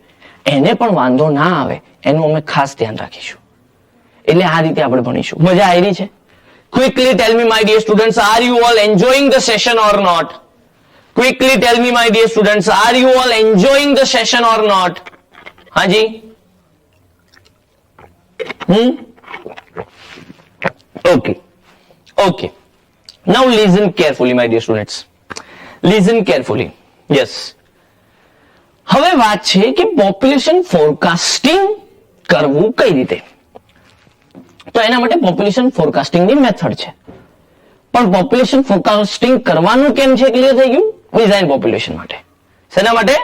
એને પણ વાંધો ના આવે એનું અમે ખાસ ધ્યાન રાખીશું. એટલે આ રીતે આપણે ભણીશું. મજા આવી છે? Quickly tell me, my dear students, are you all enjoying the session or not? Quickly tell me, my dear students, are you all enjoying the session or not? Haji? Okay. Now listen carefully, my dear students. Listen carefully. Yes. હવે વાત છે કે પોપ્યુલેશન ફોરકાસ્ટિંગ કરવું કઈ રીતે? તો એના માટે પોપ્યુલેશન ફોરકાસ્ટિંગની મેથડ છે. પણ પોપ્યુલેશન ફોરકાસ્ટિંગ કરવાનું કેમ છે ક્લિયર થઈ ગયું? ડિઝાઇન પોપ્યુલેશન માટે. શેના માટે?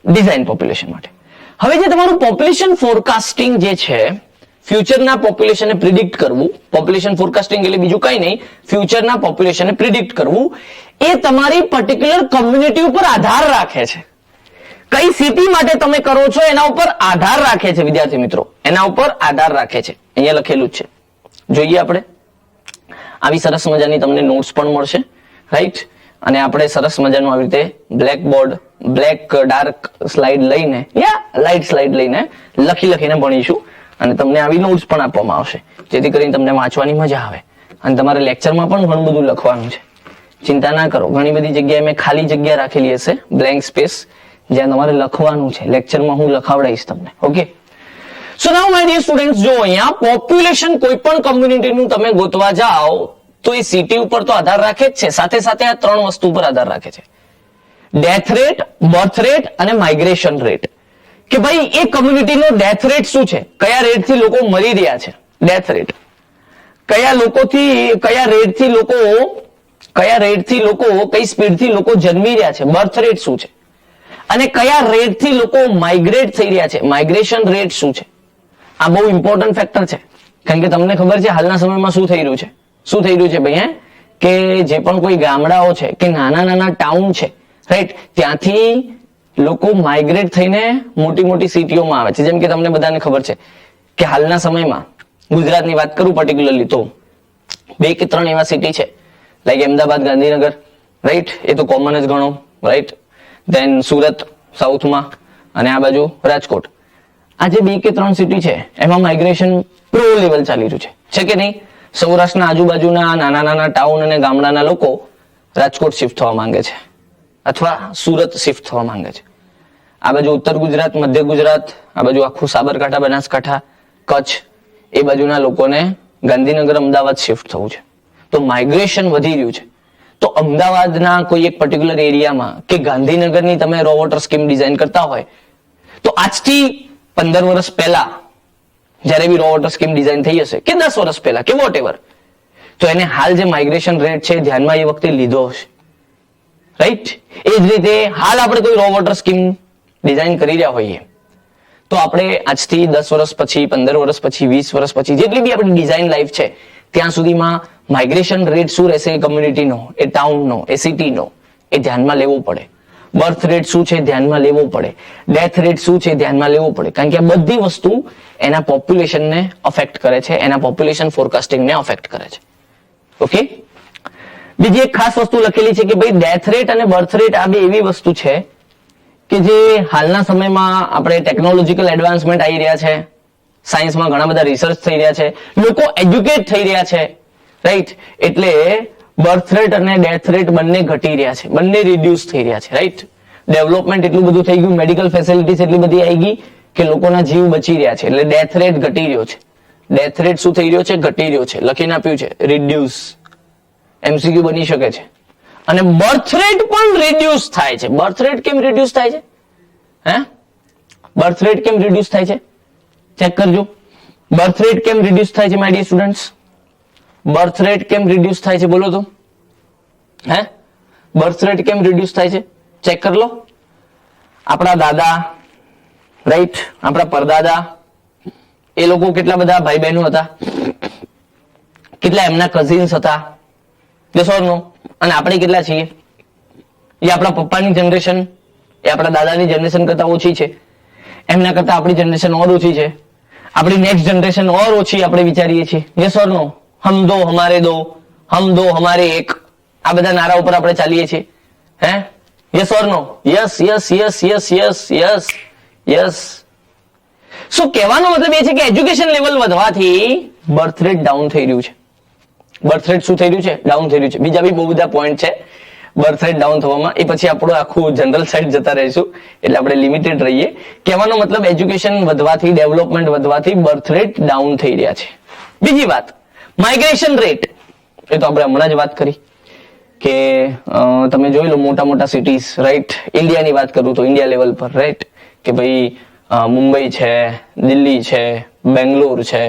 ડિઝાઇન પોપ્યુલેશન માટે. હવે જે તમારું પોપ્યુલેશન ફોરકાસ્ટિંગ જે છે, ફ્યુચરના પોપ્યુલેશનને પ્રિડિક્ટ કરવું, પોપ્યુલેશન ફોરકાસ્ટિંગ એટલે બીજું કઈ નહીં, ફ્યુચરના પોપ્યુલેશનને પ્રિડિક્ટ કરવું, એ તમારી પર્ટિક્યુલર કોમ્યુનિટી ઉપર આધાર રાખે છે. કઈ સિટી માટે તમે કરો છો એના ઉપર આધાર રાખે છે વિદ્યાર્થી મિત્રો, એના ઉપર આધાર રાખે છે. અહીંયા લખેલું જ છે, જોઈએ આપણે. આવી સરસ મજાની તમને નોટ્સ પણ મળશે, રાઈટ? અને આપણે સરસ મજાનું આવી રીતે black board, black dark slide લઈને લાઇટ સ્લાઇડ લઈને લખીને ભણીશું, અને તમને આવી નોટ્સ પણ આપવામાં આવશે, જેથી કરીને તમને વાંચવાની મજા આવે. અને તમારે લેક્ચરમાં પણ ઘણું બધું લખવાનું છે, ચિંતા ના કરો. ઘણી બધી જગ્યાએ મેં ખાલી જગ્યા રાખેલી હશે, બ્લેન્ક સ્પેસ, જ્યાં તમારે લખવાનું છે. લેક્ચરમાં હું લખાવડાવીશ તમને. Okay, so now my dear students, જો અહીંયા પોપ્યુલેશન કોઈ પણ કોમ્યુનિટીનું તમે ગોતવા જાઓ તો એ સિટી ઉપર તો આધાર રાખે જ છે, સાથે સાથે આ 3 વસ્તુ ઉપર આધાર રાખે છે: ડેથ રેટ, બર્થ રેટ અને માઇગ્રેશન રેટ. કે ભાઈ એ કોમ્યુનિટીનો ડેથ રેટ શું છે, કયા રેટથી લોકો મરી રહ્યા છે, ડેથ રેટ. કયા રેટથી લોકો કઈ સ્પીડથી લોકો જન્મી રહ્યા છે, બર્થ રેટ શું છે. અને કયા રેટથી લોકો માઇગ્રેટ થઈ રહ્યા છે, માઇગ્રેશન રેટ શું છે. આ બહુ ઇમ્પોર્ટન્ટ ફેક્ટર છે, કારણ કે તમને ખબર છે હાલના સમયમાં શું થઈ રહ્યું છે ભાઈ, કે જે પણ કોઈ ગામડાઓ છે કે નાના ટાઉન છે, રાઈટ, ત્યાંથી લોકો માઇગ્રેટ થઈને મોટી સિટીઓમાં આવે છે. જેમ કે તમને બધાને ખબર છે કે હાલના સમયમાં ગુજરાતની વાત કરું પર્ટિક્યુલરલી તો 2 કે 3 એવા સિટી છે, લાઈક અમદાવાદ, ગાંધીનગર, રાઈટ, એ તો કોમન જ ગણો, રાઈટ. દેન સુરત સાઉથમાં, અને આ બાજુ રાજકોટ. આ જે 2 કે 3 સિટી છે એમાં માઇગ્રેશન પ્રો લેવલ ચાલી રહ્યું છે કે નહીં? સૌરાષ્ટ્રના આજુબાજુના નાના ટાઉન અને ગામડાના લોકો રાજકોટ શિફ્ટ થવા માંગે છે, અથવા સુરત શિફ્ટ થવા માંગે છે. આ બાજુ ઉત્તર ગુજરાત, મધ્ય ગુજરાત, આ બાજુ આખું સાબરકાંઠા, બનાસકાંઠા, કચ્છ, એ બાજુના લોકોને ગાંધીનગર અમદાવાદ શિફ્ટ થવું છે, તો માઇગ્રેશન વધી રહ્યું છે. તો અમદાવાદના કોઈ એક પર્ટિક્યુલર એરિયામાં કે ગાંધીનગરની તમે રો વોટર સ્કીમ ડિઝાઇન કરતા હોય તો આજથી 15 વર્ષ પહેલા જ્યારે બી રો વોટર સ્કીમ ડિઝાઇન થઈ હશે કે 10 વર્ષ પહેલા કે વોટ એવર, તો એને હાલ જે માઇગ્રેશન રેટ છે ધ્યાનમાં એ વખતે લીધો હશે, રાઈટ? એ જ રીતે હાલ આપણે કોઈ રો વોટર સ્કીમ ડિઝાઇન કરી રહ્યા હોઈએ તો આપણે આજથી 10 વર્ષ પછી, 15 વર્ષ પછી, 20 વર્ષ પછી જેટલી બી આપણી ડિઝાઇન લાઈફ છે ત્યાં સુધીમાં માઇગ્રેશન રેટ શું રહેશે એ કમ્યુનિટીનો, એ ટાઉનનો, એ સિટીનો, એ ધ્યાનમાં લેવું પડે. બર્થ રેટ શું છે ધ્યાનમાં લેવું પડે, ડેથ રેટ શું છે ધ્યાનમાં લેવું પડે, કારણ કે આ બધી વસ્તુ એના પોપ્યુલેશનને અફેક્ટ કરે છે, એના પોપ્યુલેશન ફોરકાસ્ટિંગને અફેક્ટ કરે છે. ઓકે, બીજી એક ખાસ વસ્તુ લખેલી છે કે ભાઈ ડેથ રેટ અને બર્થ રેટ આ બે એવી વસ્તુ છે કે જે હાલના સમયમાં આપણે ટેકનોલોજીકલ એડવાન્સમેન્ટ આવી રહ્યા છે, સાયન્સમાં ઘણા બધા રિસર્ચ થઈ રહ્યા છે, લોકો એજ્યુકેટ થઈ રહ્યા છે, રાઈટ? એટલે બર્થ રેટ અને ડેથ રેટ બંને ઘટી રહ્યા છે, બંને રિડ્યુસ થઈ રહ્યા છે, રાઈટ? ડેવલપમેન્ટ એટલું બધું થઈ ગયું, મેડિકલ ફેસિલિટીઝ એટલી બધી આવી ગઈ કે લોકોના જીવ બચી રહ્યા છે, એટલે ડેથ રેટ ઘટી રહ્યો છે. ડેથ રેટ શું થઈ રહ્યો છે? ઘટી રહ્યો છે. લખીને આપ્યું છે રિડ્યુસ, એમસીક્યુ બની શકે છે. અને બર્થ રેટ પણ રિડ્યુસ થાય છે. બર્થ રેટ કેમ રિડ્યુસ થાય છે? હે, બર્થ રેટ કેમ રિડ્યુસ થાય છે? ચેક કરજો. બર્થ રેટ કેમ રિડ્યુસ થાય છે my dear students? Birth rate કેમ રિડ્યુસ થાય છે બોલો તો? હે, બર્થ રેટ કેમ રિડ્યુસ થાય છે? ચેક કરી લો. આપણા દાદા, રાઈટ, આપણા પરદાદા, એ લોકો કેટલા બધા ભાઈ બહેનો હતા, કેટલા એમના કઝિન્સ હતા, યસ ઓર નો? અને આપણે કેટલા છીએ? એ આપણા પપ્પાની જનરેશન, એ આપણા દાદાની જનરેશન કરતા ઓછી છે, એમના કરતા આપણી જનરેશન ઓર ઓછી છે, આપણી નેક્સ્ટ જનરેશન ઓર ઓછી આપણે વિચારીએ છીએ, યસ ઓર નો? હમ દો હમારે દો, હમ દો હમારે એક, આ બધા નારા ઉપર આપણે ચાલીએ છીએ. હે, yes or no? Yes yes yes yes yes yes yes. શું કહેવાનો મતલબ એ છે કે એજ્યુકેશન લેવલ વધવાથી બર્થ રેટ ડાઉન થઈ રહ્યું છે. બર્થ રેટ શું થઈ રહ્યું છે? ડાઉન થઈ રહ્યું છે. બીજા બી બહુ બધા પોઈન્ટ છે બર્થ રેટ ડાઉન થવામાં, એ પછી આપણું આખું જનરલ સાઈડ જતા રહીશું, એટલે આપણે લિમિટેડ રહીએ. કહેવાનો મતલબ એજ્યુકેશન વધવાથી, ડેવલપમેન્ટ વધવાથી બર્થ રેટ ડાઉન થઈ રહ્યા છે. બીજી વાત, માઇગ્રેશન રેટ, એ તો આપણે હમણાં જ વાત કરી કે તમે જોઈ લો મોટા મોટા સિટીઝ, રાઈટ? ઇન્ડિયાની વાત કરું તો ઇન્ડિયા લેવલ પર, રાઈટ, કે ભાઈ મુંબઈ છે, દિલ્હી છે, બેંગ્લોર છે,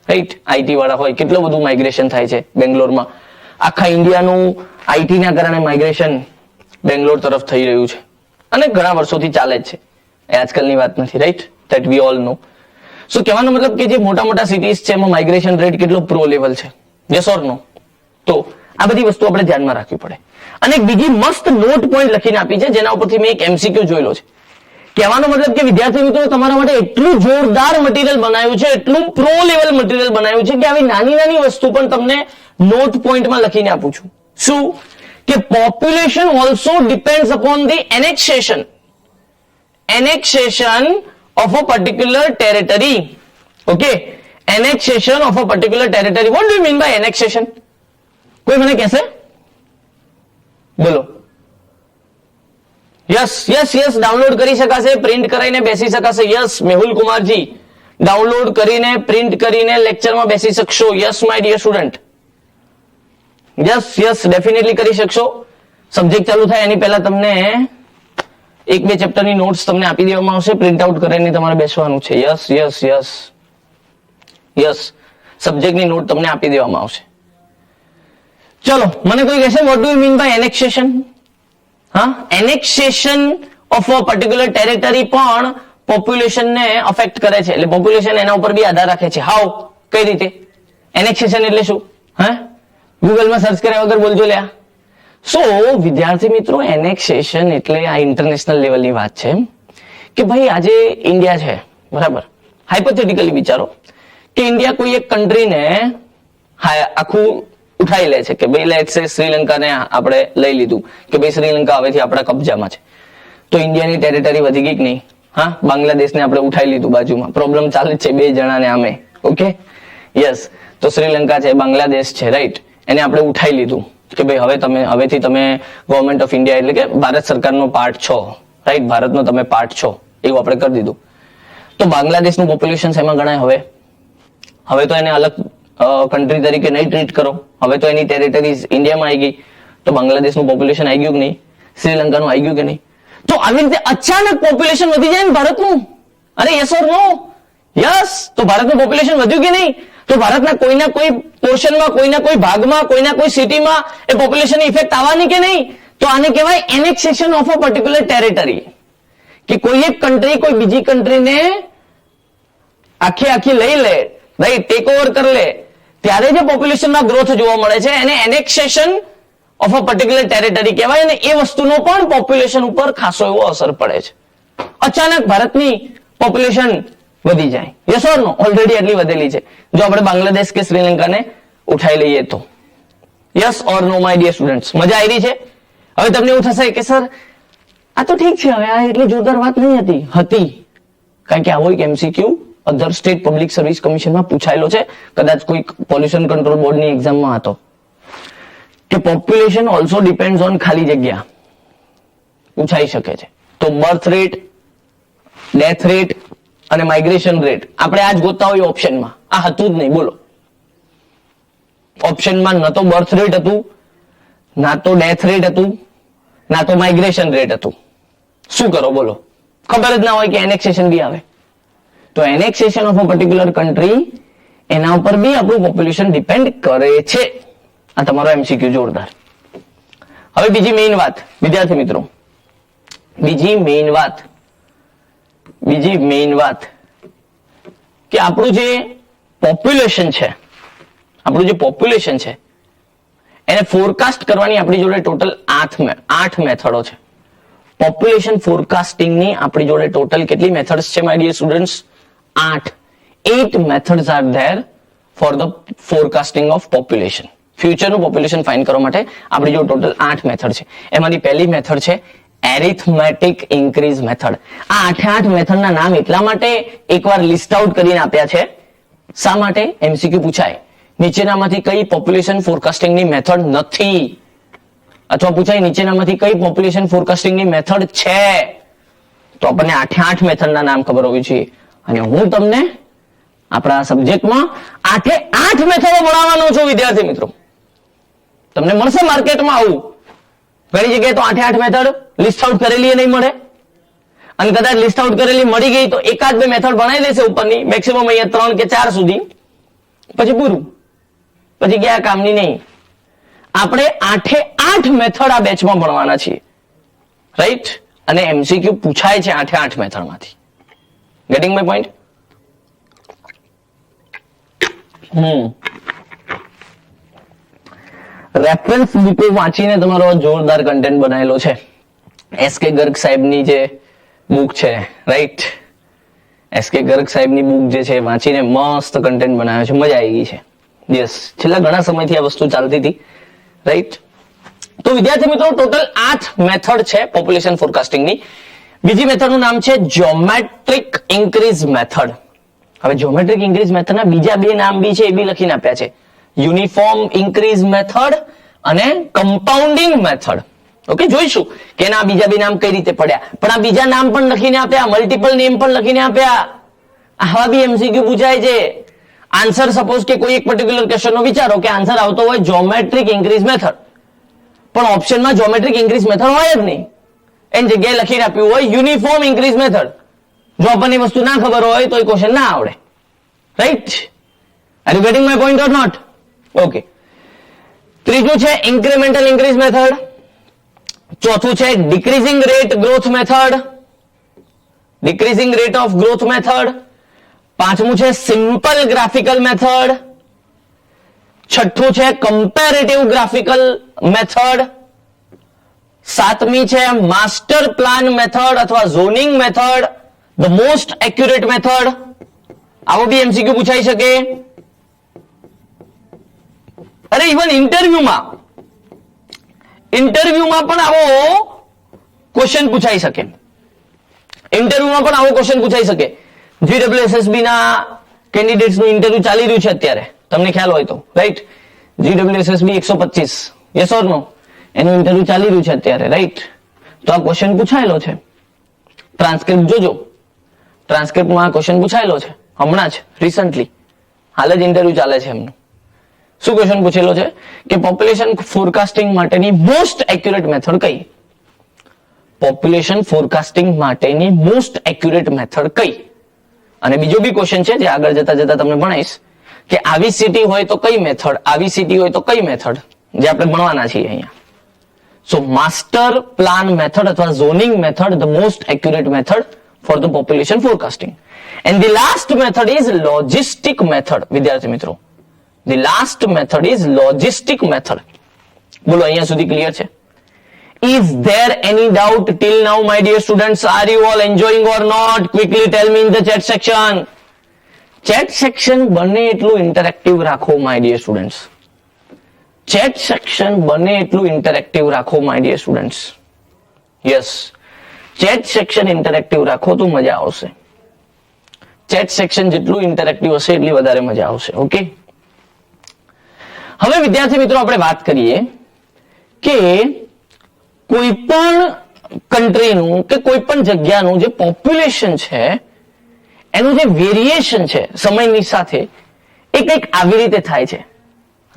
રાઈટ? આઈટી વાળા હોય, કેટલું બધું માઇગ્રેશન થાય છે બેંગ્લોરમાં. આખા ઇન્ડિયાનું આઈટી ના કારણે માઇગ્રેશન બેંગ્લોર તરફ થઈ રહ્યું છે અને ઘણા વર્ષોથી ચાલે જ છે, એ આજકાલની વાત નથી, right? That we all know. So કહેવાનો મતલબ કે જે મોટા મોટા સિટીઝ છે એમાં માઇગ્રેશન રેટ કેટલો પ્રો લેવલ છે, યસ ઓર નો? તો આ બધી વસ્તુ આપણે ધ્યાનમાં રાખવી પડે. અને એક બીજી મસ્ત નોટ પોઈન્ટ લખીને આપી છે જેના ઉપરથી મેં એક એમસીક્યુ જોયેલો છે. કહેવાનો મતલબ કે વિદ્યાર્થી મિત્રો તમારા માટે એટલું જોરદાર મટીરિયલ બનાવ્યું છે, એટલું પ્રો લેવલ મટીરિયલ બનાવ્યું છે કે આવી નાની નાની વસ્તુ પણ તમને નોટ પોઈન્ટમાં લખીને આપું છું. શું કે population also depends upon the annexation of a particular territory. Okay, annexation of a particular territory. What do you mean by annexation? કોઈ મને કહેશે? બોલો. યસ યસ યસ, ડાઉનલોડ કરી શકાશે, પ્રિન્ટ કરાઈને બેસી શકાશે. યસ મેહુલ કુમારજી, ડાઉનલોડ કરીને પ્રિન્ટ કરીને લેક્ચરમાં બેસી શકશો. Yes my dear student, yes yes, definitely કરી શકશો. સબ્જેક્ટ ચાલુ થાય એની પહેલા તમને 1-2 ચેપ્ટરની નોટ્સ તમને આપી દેવામાં આવશે, પ્રિન્ટ આઉટ કરીને તમારે બેસવાનું છે. યસ યસ યસ યસ, સબ્જેક્ટની નોટ તમને આપી દેવામાં આવશે. ચલો, મને કોઈ કહેશે what do you mean by annexation? હા, annexation of a particular territory પણ પોપ્યુલેશનને અફેક્ટ કરે છે, એટલે પોપ્યુલેશન એના ઉપર બી આધાર રાખે છે. હાઉ? કઈ રીતે? એનેક્સેશન એટલે શું? હા, ગૂગલમાં સર્ચ કર્યા વગર બોલજો લ્યા. સો વિદ્યાર્થી મિત્રો, એનેક્સેશન એટલે આ ઇન્ટરનેશનલ લેવલની વાત છે કે ભાઈ આજે ઇન્ડિયા છે, બરાબર? હાઇપોથેટિકલી વિચારો કે ઇન્ડિયા કોઈ એક કન્ટ્રીને આખું ઉઠાઈ લે છે કે ભાઈ લેટ્સ સે શ્રીલંકાને આપણે લઈ લીધું કે ભાઈ શ્રીલંકા હવેથી આપણા કબજામાં છે. તો ઇન્ડિયાની ટેરિટરી વધી ગઈ કે નહીં? હા, બાંગ્લાદેશને આપણે ઉઠાઈ લીધું બાજુમાં, પ્રોબ્લેમ ચાલે છે 2 જણાને આમે. Okay, yes. તો શ્રીલંકા છે, બાંગ્લાદેશ છે, રાઈટ? એને આપણે ઉઠાઈ લીધું કે ભાઈ હવેથી તમે ગવર્મેન્ટ ઓફ ઇન્ડિયા એટલે કે ભારત સરકારનો પાર્ટ છો, રાઈટ? ભારતનો તમે પાર્ટ છો એવું આપણે કરી દીધું. તો બાંગ્લાદેશનું પોપ્યુલેશન શેમાં ગણાય હવે? હવે તો એને અલગ કન્ટ્રી તરીકે નહીં ટ્રીટ કરો, હવે તો એની ટેરિટરીઝ ઇન્ડિયામાં આવી ગઈ, તો બાંગ્લાદેશનું પોપ્યુલેશન આવી ગયું કે નહીં, શ્રીલંકાનું આવી ગયું કે નહીં? તો આવી રીતે અચાનક પોપ્યુલેશન વધી જાય ને ભારતનું, અરે યસ ઓર નો? યસ. તો ભારતનું પોપ્યુલેશન વધ્યું કે નહીં? તો ભારતના કોઈના કોઈ પોર્શનમાં, કોઈના કોઈ ભાગમાં, કોઈના કોઈ સિટીમાં એ પોપ્યુલેશન ઇફેક્ટ આવવાની કે નહીં? તો આને કહેવાય એનેક્સેશન ઓફ અ પર્ટિક્યુલર ટેરિટરી, કે કોઈ એક કન્ટ્રી કોઈ બીજી કન્ટ્રીને આખી લઈ લે, રાઈટ, ટેક ઓવર કરી લે, ત્યારે જે પોપ્યુલેશનમાં ગ્રોથ જોવા મળે છે એને એનેક્સેશન ઓફ અ પર્ટિક્યુલર ટેરિટરી કહેવાય. અને એ વસ્તુનો પણ પોપ્યુલેશન ઉપર ખાસો એવો અસર પડે છે. અચાનક ભારતની પોપ્યુલેશન વધી જાય, યસ ઓર નો? ઓલરેડી એટલી વધેલી છે, જો આપણે બાંગ્લાદેશ કે શ્રીલંકાને ઉઠાઈ લઈએ તો. Yes or no my dear students? મજા આવી છે? હવે તમને એવું થશે કે સર આ તો ઠીક છે, હવે આ એટલી જોરદાર વાત નહીં હતી, કારણ કે આવો એક એમસીક્યુ અધર સ્ટેટ પબ્લિક સર્વિસ કમિશનમાં પૂછાયેલો છે, કદાચ કોઈ પોલ્યુશન કંટ્રોલ બોર્ડની એક્ઝામમાં હતો, કે પોપ્યુલેશન ઓલ્સો ડિપેન્ડ્સ ઓન ખાલી જગ્યા, પૂછાઈ શકે છે. તો બર્થ રેટ, ડેથ રેટ અને માઇગ્રેશન રેટ આપણે આજ ગોતતા હોય ઓપ્શનમાં, આ હતું જ નહીં. બોલો, ઓપ્શનમાં ન તો બર્થ રેટ હતું, ના તો ડેથ રેટ હતું, ના તો માઇગ્રેશન રેટ હતું. શું કરો બોલો? ખબર જ ના હોય કે એનેક્સેશન બી આવે. તો એનેક્સેશન ઓફ અ પર્ટિક્યુલર કન્ટ્રી, એના ઉપર બી આપણું પોપ્યુલેશન ડિપેન્ડ કરે છે. આ તમારો એમસીક્યુ જોરદાર. હવે બીજી મેઇન વાત વિદ્યાર્થી મિત્રો, બીજી મેઇન વાત કે આપણું જે પોપ્યુલેશન છે એને ફોરકાસ્ટ કરવાની આપણી જોડે ટોટલ 8 મેથડો છે. પોપ્યુલેશન ફોરકાસ્ટિંગની આપણી જોડે ટોટલ કેટલી મેથડ્સ છે my dear students? 8 methods are there for the forecasting of population. ફ્યુચરનું પોપ્યુલેશન ફાઇન્ડ કરવા માટે આપણી જોડે ટોટલ 8 મેથડ છે. એમાંની પહેલી મેથડ છે એરિથમેટિક ઇન્ક્રીઝ મેથડ. આ 8 મેથડના નામ એટલા માટે એકવાર લિસ્ટ આઉટ કરીને આપ્યા છે. શા માટે? એમસીક્યુ પૂછાય, નીચેનામાંથી કઈ પોપ્યુલેશન ફોરકાસ્ટિંગની મેથડ નથી, અથવા પૂછાય નીચેનામાંથી કઈ પોપ્યુલેશન ફોરકાસ્ટિંગની મેથડ છે, તો આપણને 8 મેથડના નામ ખબર હોવી જોઈએ. અને હું તમને આપણા સબ્જેક્ટમાં 8 મેથડો ભણાવવાનો છું વિદ્યાર્થી મિત્રો. તમને મળશે માર્કેટમાં આવું, ઘણી જગ્યાએ તો 8 મેથડ લિસ્ટ આઉટ કરેલી નહીં મળે, અને કદાચ લિસ્ટ આઉટ કરેલી મળી ગઈ તો એકાદ બે મેથડ ભણાવી દેશે ઉપરની, મેક્સિમમ અહીંયા 3 કે 4 સુધી, પછી પૂરું, પછી ગયા કામની નહીં. આપણે 8 મેથડ આ બેચમાં ભણવાના છીએ, રાઈટ? અને એમસીક્યુ પૂછાય છે 8 મેથડમાંથી. Getting my point? રેફરન્સ બુકો વાંચીને તમારો જોરદાર કન્ટેન્ટ બનાવેલો છે. એસકે ગર્ગ સાહેબની જે બુક છે, રાઈટ? એસકે ગર્ગ સાહેબની બુક જે છે વાંચીને મસ્ત કન્ટેન્ટ બનાવ્યો છે, મજા આવી ગઈ છે. યસ, છેલ્લા ઘણા સમયથી આ વસ્તુ ચાલતી હતી, રાઈટ? તો વિદ્યાર્થી મિત્રો ટોટલ 8 મેથડ છે પોપ્યુલેશન ફોરકાસ્ટિંગની. બીજી મેથડનું નામ છે જ્યોમેટ્રિક ઇન્ક્રીઝ મેથડ. હવે જ્યોમેટ્રિક ઇન્ક્રીઝ મેથડના બીજા બે નામ બી છે, એ બી લખીને આપ્યા છે, યુનિફોર્મ ઇન્ક્રીઝ મેથડ અને કમ્પાઉન્ડિંગ મેથડ. ઓકે, જોઈશું કે એના બીજા બે નામ કઈ રીતે પડ્યા, પણ આ બીજા નામ પણ લખીને આપ્યા, મલ્ટિપલ નેમ પણ લખીને આપ્યા. આવા બી એમસીક્યુ પૂછાય છે. આન્સર સપોઝ કે કોઈ એક પર્ટિક્યુલર ક્વેશ્ચનનો વિચારો કે આન્સર આવતો હોય જ્યોમેટ્રિક ઇન્ક્રીઝ મેથડ, પણ ઓપ્શનમાં જ્યોમેટ્રિક ઇન્ક્રીઝ મેથડ હોય જ નહીં, એની જગ્યાએ લખીને આપ્યું હોય યુનિફોર્મ ઇન્ક્રીઝ મેથડ. જો આપણને વસ્તુ ના ખબર હોય તો એ ક્વેશ્ચન ના આવડે, right? Are you getting my point or not? Okay. ત્રીજું છે ઇન્ક્રીમેન્ટલ ઇન્ક્રીઝ મેથડ. ચોથું છે decreasing rate growth method, decreasing rate of growth method. પાંચમું છે સિમ્પલ ગ્રાફિકલ મેથડ. છઠ્ઠું છે કમ્પેરેટિવ ગ્રાફિકલ મેથડ. સાતમી છે માસ્ટર પ્લાન મેથડ અથવા zoning method, the most accurate method. આવો બી એમસીક્યુ પૂછાઈ શકે. અરે ઇવન ઇન્ટરવ્યુમાં પણ આવો ક્વેશ્ચન પૂછાઈ શકે. ઇન્ટરવ્યુમાં પણ આવો ક્વેશ્ચન પૂછાઈ શકે. જીડબ્લ્યુએસએસબી ના કેન્ડિડેટ્સ નું ઇન્ટરવ્યુ ચાલી રહ્યું છે અત્યારે, તમને ખ્યાલ હોય તો, રાઈટ? જીડબ્લ્યુએસએસબી 125, યસ ઓર નો? એનું ઇન્ટરવ્યુ ચાલી રહ્યું છે અત્યારે, રાઈટ? તો આ ક્વેશ્ચન પૂછાયેલો છે. ટ્રાન્સક્રિપ્ટ જોજો, ટ્રાન્સક્રિપ્ટમાં આ ક્વેશ્ચન પૂછાયેલો છે હમણાં જ, રિસન્ટલી. હાલ જ ઇન્ટરવ્યુ ચાલે છે એમનું. શું ક્વેશ્ચન પૂછેલો છે કે પોપ્યુલેશન ફોરકાસ્ટિંગ માટેની મોસ્ટ એક્યુરેટ મેથડ કઈ? પોપ્યુલેશન ફોરકાસ્ટિંગ માટેની મોસ્ટ એક્યુરેટ મેથડ કઈ? અને બીજો બી ક્વેશ્ચન છે જે આગળ જતા જતા તમને ભણાઈશ કે આવી સિટી હોય તો કઈ મેથડ, આવી સિટી હોય તો કઈ મેથડ, જે આપણે ભણવાના છીએ અહીંયા. સો માસ્ટર પ્લાન મેથડ અથવા zoning method the most accurate method for the population forecasting. And the last method is logistic method. વિદ્યાર્થી મિત્રો, the last method is logistic method. બોલો અહીંયા સુધી ક્લિયર છે? Is there any doubt till now, my dear students? Are you all enjoying or not? Quickly tell me in the chat section. Chat section બને એટલું ઇન્ટરેક્ટિવ રાખો, my dear students. Chat section બને એટલું ઇન્ટરેક્ટિવ રાખો, my dear students. Yes. Chat section interactive રાખો તો મજા આવશે. Chat section જેટલું ઇન્ટરેક્ટિવ હશે એટલી વધારે મજા આવશે. ઓકે. હવે વિદ્યાર્થી મિત્રો આપણે વાત કરીએ કે કોઈ પણ કન્ટ્રીનું કે કોઈ પણ જગ્યાનું જે પોપ્યુલેશન છે એનું જે વેરિએશન છે સમયની સાથે એ કંઈક આવી રીતે થાય છે,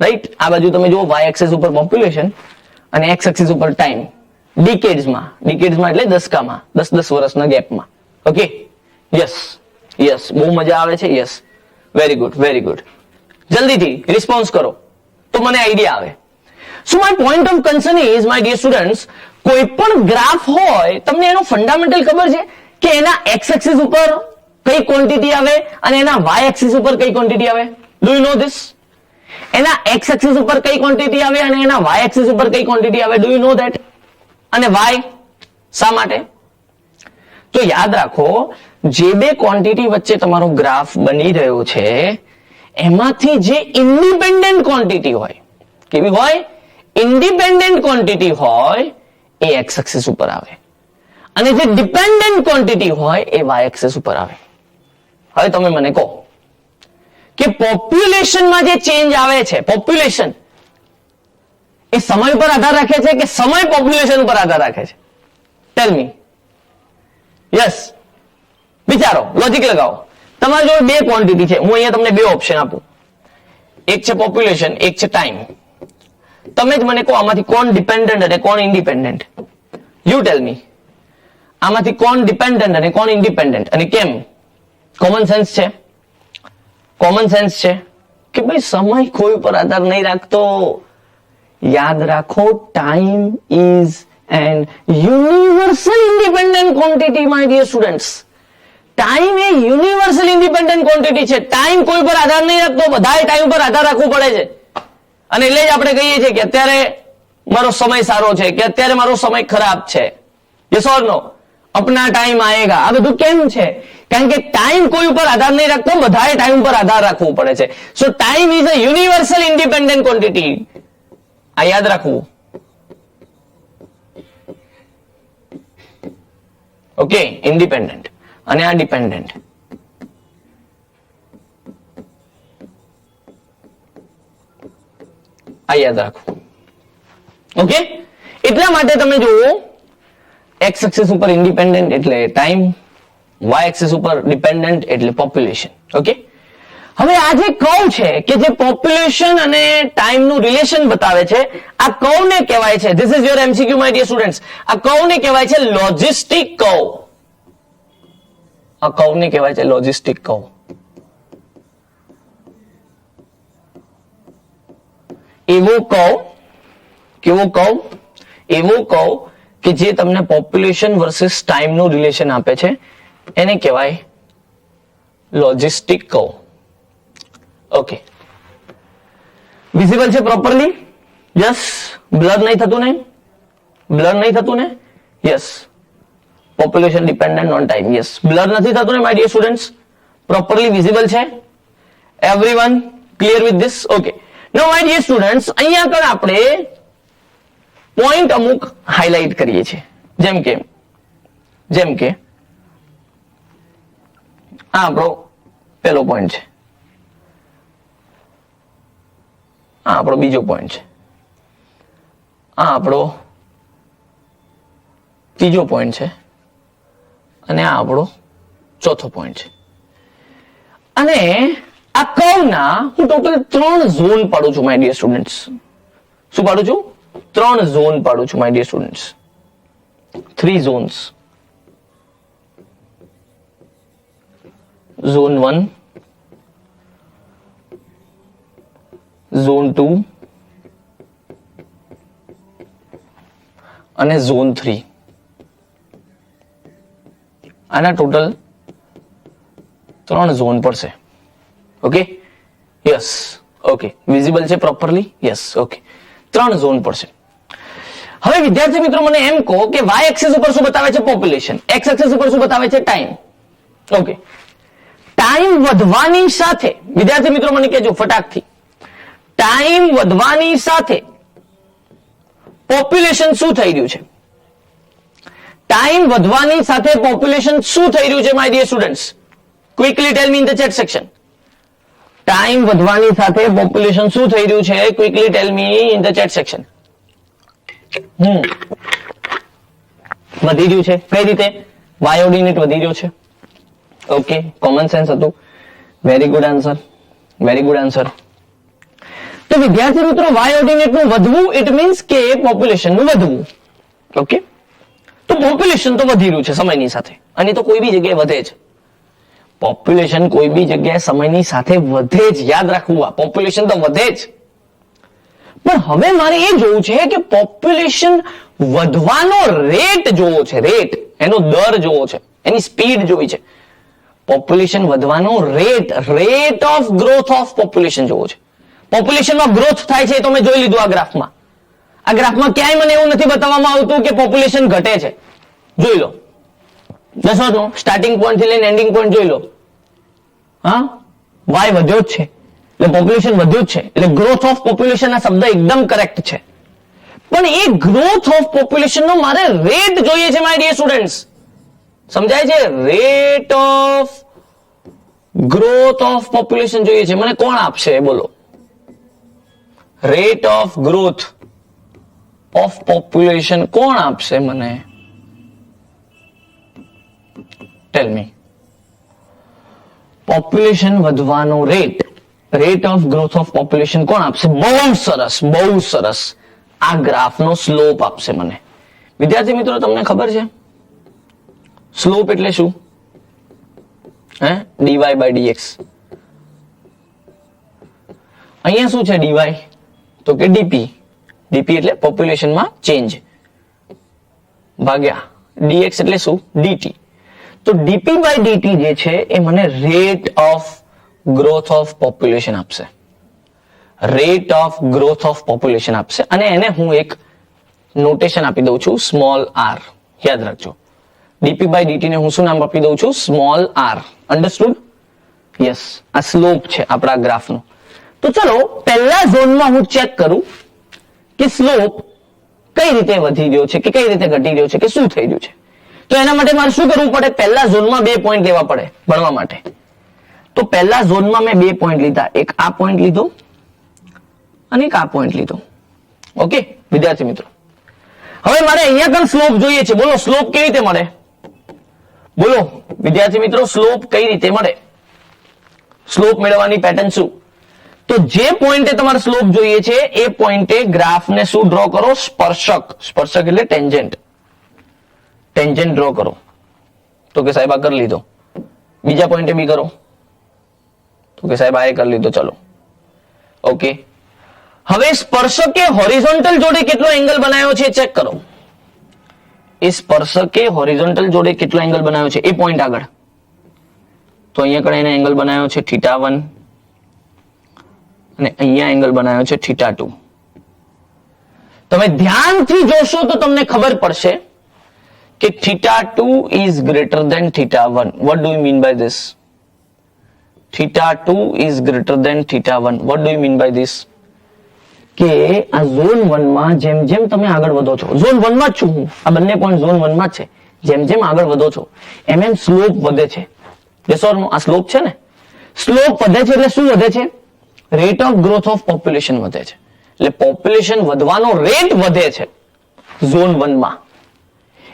રાઈટ? આ બાજુ તમે જુઓ વાય એક્સિસ ઉપર પોપ્યુલેશન અને એક્સ એક્સિસ ઉપર ટાઈમ, ડિકેડ્સમાં એટલે દસકામાં, 10 વર્ષના ગેપમાં. ઓકે, યસ યસ, બહુ મજા આવે છે. Yes, very good very good. જલ્દીથી રિસ્પોન્સ કરો તો મને આઈડિયા આવે. So my point of concern is, my dear students, કોઈ પણ ગ્રાફ હોય તમને એનો ફંડામેન્ટલ ખબર છે કે એના એક્સ એક્સિસ ઉપર કઈ ક્વોન્ટિટી આવે અને એના વાય એક્સિસ ઉપર કઈ ક્વોન્ટિટી આવે? Do you no this? એના એક્સ એક્સિસ ઉપર કઈ ક્વોન્ટિટી આવે અને એના વાય એક્સિસ ઉપર કઈ ક્વોન્ટિટી આવે? Do you know that? અને વાય શા માટે? તો યાદ રાખો, જે બે ક્વોન્ટિટી વચ્ચે તમારો ગ્રાફ બની રહ્યો છે એમાંથી જે ઇન્ડિપેન્ડન્ટ ક્વોન્ટિટી હોય, કેવી હોય? ઇન્ડિપેન્ડન્ટ ક્વોન્ટિટી હોય એ એક્સ એક્સિસ ઉપર આવે અને જે ડિપેન્ડન્ટ ક્વોન્ટિટી હોય એ વાય એક્સિસ ઉપર આવે. હવે તમે મને કહો કે પોપ્યુલેશનમાં જે ચેન્જ આવે છે, પોપ્યુલેશન એ સમય પર આધાર રાખે છે કે સમય પોપ્યુલેશન પર આધાર રાખે છે? ટેલ મી. યસ, વિચારો, લોજિક લગાવો. તમારી જોડે બે ક્વોન્ટિટી છે, હું અહીંયા તમને બે ઓપ્શન આપું, એક છે પોપ્યુલેશન, એક છે ટાઈમ. તમે જ મને કહો આમાંથી કોણ ડિપેન્ડન્ટ અને કોણ ઇન્ડિપેન્ડન્ટ? યુ ટેલ મી. આમાંથી કોણ ડિપેન્ડન્ટ અને કોણ ઇન્ડિપેન્ડન્ટ અને કેમ? કોમન સેન્સ છે, કોમન સેન્સ છે કે ભાઈ સમય કોઈ ઉપર આધાર નહીં રાખતો. યાદ રાખો, time is an universal independent quantity, my dear students. Time એ યુનિવર્સલ ઇન્ડિપેન્ડન્ટ ક્વોન્ટિટી છે. ટાઈમ કોઈ પર આધાર નહીં રાખતો, બધાએ ટાઈમ પર આધાર રાખવું પડે છે. અને એટલે જ આપણે કહીએ છીએ કે અત્યારે મારો સમય સારો છે કે અત્યારે મારો સમય ખરાબ છે. Yes or no? Apna time આયેગા. આ બધું કેમ છે? કારણ કે ટાઈમ કોઈ ઉપર આધાર નહીં રાખતો, બધાએ ટાઈમ પર આધાર રાખવું પડે છે. So time is a universal independent quantity. આ યાદ રાખવું. ઓકે, ઇન્ડિપેન્ડન્ટ અને આ ડિપેન્ડન્ટ. આ યાદ રાખો. ઓકે, એટલા માટે તમે જુઓ, એક્સ એક્સિસ ઉપર ઇન્ડિપેન્ડન્ટ એટલે ટાઈમ, વાય એક્સિસ ઉપર ડિપેન્ડન્ટ એટલે પોપ્યુલેશન. ઓકે, હવે આ જે કર્વ છે કે જે પોપ્યુલેશન અને ટાઈમ નું રિલેશન બતાવે છે, આ કર્વ ને કહેવાય છે, this is your MCQ my dear students, આ કર્વ ને કહેવાય છે લોજિસ્ટિક કર્વ. આ કર્વ ને કહેવાય છે લોજિસ્ટિક કર્વ. એવો કર્વ, કેવો કર્વ? એવો કર્વ કે જે તમને પોપ્યુલેશન વર્સિસ ટાઈમ નું રિલેશન આપે છે, એને કહેવાય લોજિસ્ટિક કર્વ. ઓકે, વિઝિબલ છે પ્રોપરલી? યસ. બ્લર નહીં થતું ને? બ્લર નહીં થતું ને? Yes. Population dependent on time. Yes, blur નથી થતું ને my dear students? Properly visible છે? Everyone clear with this? Okay, no my dear students, અહીંયા આગળ આપણે પોઈન્ટ અમુક હાઇલાઇટ કરીએ છીએ. જેમ કે આ આપણો પહેલો પોઈન્ટ છે, આ આપણો બીજો પોઈન્ટ છે, આ આપણો ત્રીજો પોઈન્ટ છે અને આ આપણો ચોથો પોઈન્ટ છે. અને આ કર્વના હું ટોટલ 3 ઝોન પાડું છું માય ડિયર સ્ટુડન્ટ્સ. શું પાડું છું? 3 ઝોન પાડું છું my dear students. 3 zones. Zone 1, Zone 2 અને Zone 3. આના ટોટલ 3 ઝોન પડશે. ઓકે, યસ, ઓકે, વિઝિબલ છે પ્રોપરલી? યસ, ઓકે, 3 ઝોન પડશે. હવે વિદ્યાર્થી મિત્રો મને એમ કહો કે y એક્સિસ ઉપર શું બતાવે છે? પોપ્યુલેશન. x એક્સિસ ઉપર શું બતાવે છે? ટાઈમ. ઓકે, ટાઈમ વધવાની સાથે વિદ્યાર્થી મિત્રો મને કહેજો ફટાકથી, ટાઈમ વધવાની સાથે પોપ્યુલેશન શું થઈ રહ્યું છે? ટાઈમ વધવાની સાથે પોપ્યુલેશન શું થઈ રહ્યું છે my dear students? Quickly tell me in the chat section. Time વધવાની સાથે પોપ્યુલેશન શું થઈ રહ્યું છે? Quickly tell me in the chat section. વધી રહ્યું છે. કઈ રીતે? y ઓર્ડિનેટ વધી રહ્યો છે. ઓકે, કોમન સેન્સ હતું. Very good answer, very good answer. તો વિદ્યાર્થી મિત્રો y ઓર્ડિનેટ નું વધવું ઇટ મીન્સ કે પોપ્યુલેશન નું વધવું. ઓકે, તો પોપ્યુલેશન તો વધી રહ્યું છે સમયની સાથે, અને તો કોઈ બી જગ્યાએ વધે જ. પોપ્યુલેશન કોઈ બી જગ્યાએ સમયની સાથે વધે જ. યાદ રાખવું, આ પોપ્યુલેશન તો વધે જ. પણ હવે મારે એ જોવું છે કે પોપ્યુલેશન વધવાનો રેટ જોવો છે. રેટ, એનો દર જોવો છે, એની સ્પીડ જોવી છે. પોપ્યુલેશન વધવાનો rate, rate of growth of population જોવો છે. પોપ્યુલેશનમાં ગ્રોથ થાય છે એ તો મેં જોઈ લીધું આ ગ્રાફમાં. આ ગ્રાફમાં ક્યાંય મને એવું નથી બતાવવામાં આવતું કે પોપ્યુલેશન ઘટે છે. જોઈ લો, દસનો સ્ટાર્ટિંગ પોઈન્ટ થી લઈને એન્ડિંગ પોઈન્ટ જોઈ લો. હા, વાય વધ્યો જ છે એટલે પોપ્યુલેશન વધ્યું જ છે, એટલે ગ્રોથ ઓફ પોપ્યુલેશન આ શબ્દ એકદમ કરેક્ટ છે. પણ એ ગ્રોથ ઓફ પોપ્યુલેશન નો મારે રેટ જોઈએ છે માય ડિયર સ્ટુડન્ટ્સ. સમજાય છે? Rate of growth of population જોઈએ છે. મને કોણ આપશે બોલો? Rate of growth of population કોણ આપશે મને? ટેલ મી. પોપ્યુલેશન વધવાનો rate, rate of growth of population કોણ આપશે? બહુ સરસ, બહુ સરસ. આ ગ્રાફનો સ્લોપ આપશે મને. વિદ્યાર્થી મિત્રો તમને ખબર છે સ્લોપ એટલે શું? હે, dy by dx. અહીંયા શું છે dy? તો કે dp. dp એટલે પોપ્યુલેશનમાં ચેન્જ ભાગ્યા dx એટલે શું? dt. તો dp by dt જે છે એ મને rate of growth of population આપશે. Rate of growth of population આપશે, અને એને હું એક નોટેશન આપી દઉં છું, સ્મોલ r. યાદ રાખજો, dp by dt ને હું શું નામ આપી દઉં છું? Small r. અન્ડરસ્ટુડ? યસ. આ સ્લોપ છે આપણા ગ્રાફનો. તો ચલો પહેલા ઝોનમાં હું ચેક કરું કે સ્લોપ કઈ રીતે વધી રહ્યો છે કે કઈ રીતે ઘટી રહ્યો છે કે શું થઈ રહ્યું છે. તો એના માટે મારે શું કરવું પડે? પહેલા ઝોનમાં 2 પોઈન્ટ લેવા પડે ભણવા માટે. તો પહેલા ઝોનમાં મેં 2 પોઈન્ટ લીધા, એક આ પોઈન્ટ લીધો અને એક આ પોઈન્ટ લીધો. ઓકે વિદ્યાર્થી મિત્રો, હવે મારે અહીંયા પણ સ્લોપ જોઈએ છે. બોલો સ્લોપ કેવી રીતે મળે? બોલો વિદ્યાર્થી મિત્રો, સ્લોપ કઈ રીતે મળે? સ્લોપ મેળવવાની પેટર્ન શું? તો જે પોઈન્ટે તમારે સ્લોપ જોઈએ છે એ પોઈન્ટે ગ્રાફને શું ડ્રો કરો? સ્પર્શક. સ્પર્શક એટલે ટેન્જન્ટ. ટેન્જન્ટ ડ્રો કરો. તો કે સાહેબ આ કરી લીધો. બીજા પોઈન્ટે બી કરો. તો કે સાહેબ આ કરી લીધો. ચલો ઓકે. હવે સ્પર્શકે હોરિઝોન્ટલ જોડે કેટલો એંગલ બનાવ્યો છે ચેક કરો. એ સ્પર્શકે હોરિઝોન્ટલ જોડે કેટલો એંગલ બનાવ્યો છે એ પોઈન્ટ આગળ. તો અહીંયા કણે એને એંગલ બનાવ્યો છે θ1 અને અહીંયા એંગલ બનાવ્યો છે θ2. તમે ધ્યાનથી જોશો તો તમને ખબર પડશે કે θ2 is greater than θ1. What do you mean by this? θ2 is greater than θ1. What do you mean by this? કે આ ઝોન 1 માં જેમ જેમ તમે આગળ વધો છો, ઝોન 1 માં જ છું હું, આ બંને પોઈન્ટ ઝોન 1 માં જ છે, જેમ જેમ આગળ વધો છો એમ એમ સ્લોપ વધે છે. યસ ઓર નો? આ સ્લોપ છે ને, સ્લોપ વધે છે એટલે શું વધે છે? Rate of growth of population વધે છે. એટલે પોપ્યુલેશન વધવાનો રેટ વધે છે ઝોન 1 માં.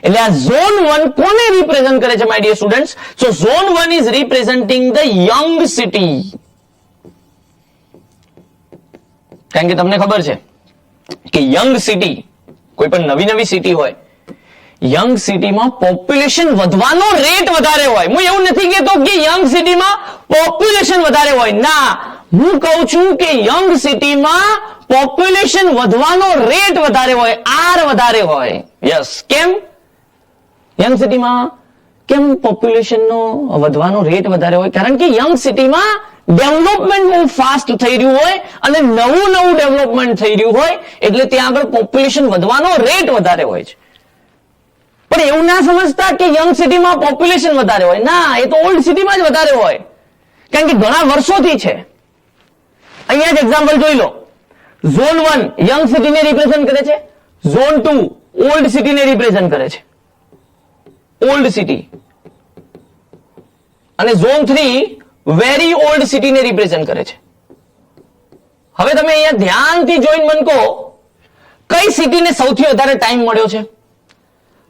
એટલે આ ઝોન 1 કોને રિપ્રેઝન્ટ કરે છે my dear students? So zone 1 is representing the young city. કારણ કે તમને ખબર છે કે યંગ સિટી, કોઈ પણ નવી સિટી હોય, યંગ સિટીમાં પોપ્યુલેશન વધવાનો રેટ વધારે હોય. હું એવું નથી કહેતો કે યંગ સિટીમાં પોપ્યુલેશન વધારે હોય, ના, હું કહું છું કે યંગ સિટીમાં પોપ્યુલેશન વધવાનો રેટ વધારે હોય, આર વધારે હોય. યસ, કેમ યંગ સિટીમાં કેમ પોપ્યુલેશનનો વધવાનો રેટ વધારે હોય? કારણ કે યંગ સિટીમાં ડેવલપમેન્ટ બહુ ફાસ્ટ થઈ રહ્યું હોય અને નવું ડેવલપમેન્ટ થઈ રહ્યું હોય, એટલે ત્યાં આગળ પોપ્યુલેશન વધવાનો રેટ વધારે હોય છે. પણ એવું ના સમજતા કે યંગ સિટીમાં પોપ્યુલેશન વધારે હોય, ના, એ તો ઓલ્ડ સિટીમાં જ વધારે હોય, કારણ કે ઘણા વર્ષોથી છે. અહીંયા જ એક્ઝામ્પલ જોઈ લો. ઝોન 1 યંગ સિટીને રિપ્રેઝન્ટ કરે છે, ઝોન 2 ઓલ્ડ સિટીને રિપ્રેઝન્ટ કરે છે, ઓલ્ડ સિટી, અને ઝોન 3 વેરી ઓલ્ડ સિટીને રિપ્રેઝન્ટ કરે છે. હવે તમે અહીંયા ધ્યાનથી જોઈને મને કહો, કઈ સિટીને સૌથી વધારે ટાઈમ મળ્યો છે?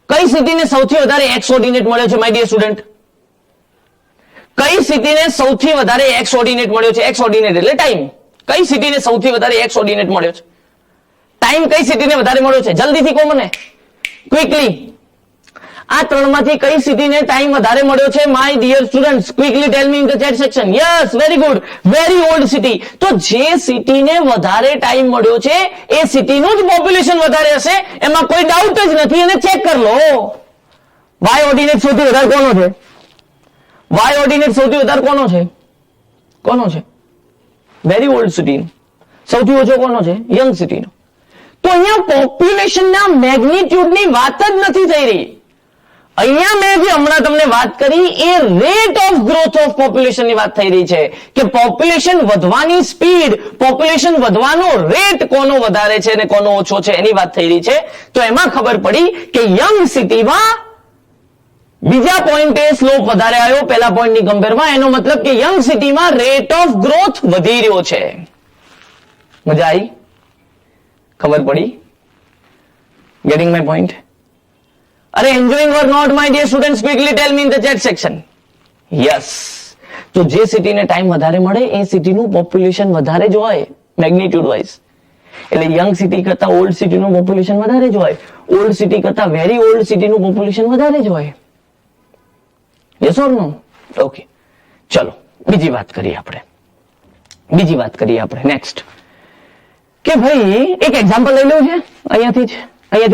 કઈ સિટીને સૌથી વધારે એક્સ ઓર્ડિનેટ મળ્યો છે માય ડિયર સ્ટુડન્ટ? કઈ સિટીને સૌથી વધારે એક્સ ઓર્ડિનેટ મળ્યો છે? એક્સ ઓર્ડિનેટ એટલે ટાઈમ. કઈ સિટીને સૌથી વધારે એક્સ ઓર્ડિનેટ મળ્યો છે? ટાઈમ કઈ સિટીને વધારે મળ્યો છે? જલ્દીથી કહો મને, ક્વિકલી. આ ત્રણમાંથી કઈ સિટીને ટાઈમ વધારે મળ્યો છે my dear students? Quickly tell me in the chat section. Yes, very good, very old city. તો જે સિટીને વધારે ટાઈમ મળ્યો છે એ સિટીનું જ પોપ્યુલેશન વધારે હશે, એમાં કોઈ ડાઉટ જ નથી. અને ચેક કરી લો, વાય ઓર્ડિનેટ સૌથી વધારે કોનો છે? વાય ઓર્ડિનેટ સૌથી વધારે કોનો છે? કોનો છે? Very old city. સૌથી ઓછો કોનો છે? યંગ સિટીનો. તો અહીંયા પોપ્યુલેશનના મેગ્નિટ્યુડની વાત જ નથી થઈ રહી. અહીંયા મેં જે હમણાં તમને વાત કરી એ રેટ ઓફ ગ્રોથ ઓફ પોપ્યુલેશનની વાત થઈ રહી છે, કે પોપ્યુલેશન વધવાની સ્પીડ, પોપ્યુલેશન વધવાનો રેટ કોનો વધારે છે અને કોનો ઓછો છે એની વાત થઈ રહી છે. તો એમાં ખબર પડી કે યંગ સિટીમાં બીજા પોઈન્ટે સ્લોપ વધારે આવ્યો પહેલા પોઈન્ટની કમ્પેરમાં. એનો મતલબ કે યંગ સિટીમાં રેટ ઓફ ગ્રોથ વધી રહ્યો છે. મજા આવી? ખબર પડી? Gating my point? અરે enjoying or not my dear students, quickly tell me in the chat section. Yes. તો જે સિટીને ટાઈમ વધારે મળે એ સિટીનું પોપ્યુલેશન વધારે જ હોય મેગ્નિટ્યુડ વાઇઝ. એટલે યંગ સિટી કરતા ઓલ્ડ સિટીનું પોપ્યુલેશન વધારે જ હોય, ઓલ્ડ સિટી કરતા વેરી ઓલ્ડ સિટીનું પોપ્યુલેશન વધારે જ હોય. Yes or no? ઓકે, ચલો બીજી વાત કરીએ આપણે. નેક્સ્ટ, કે ભાઈ એક એક્ઝામ્પલ લઈ લેવું છે અહીંયાથી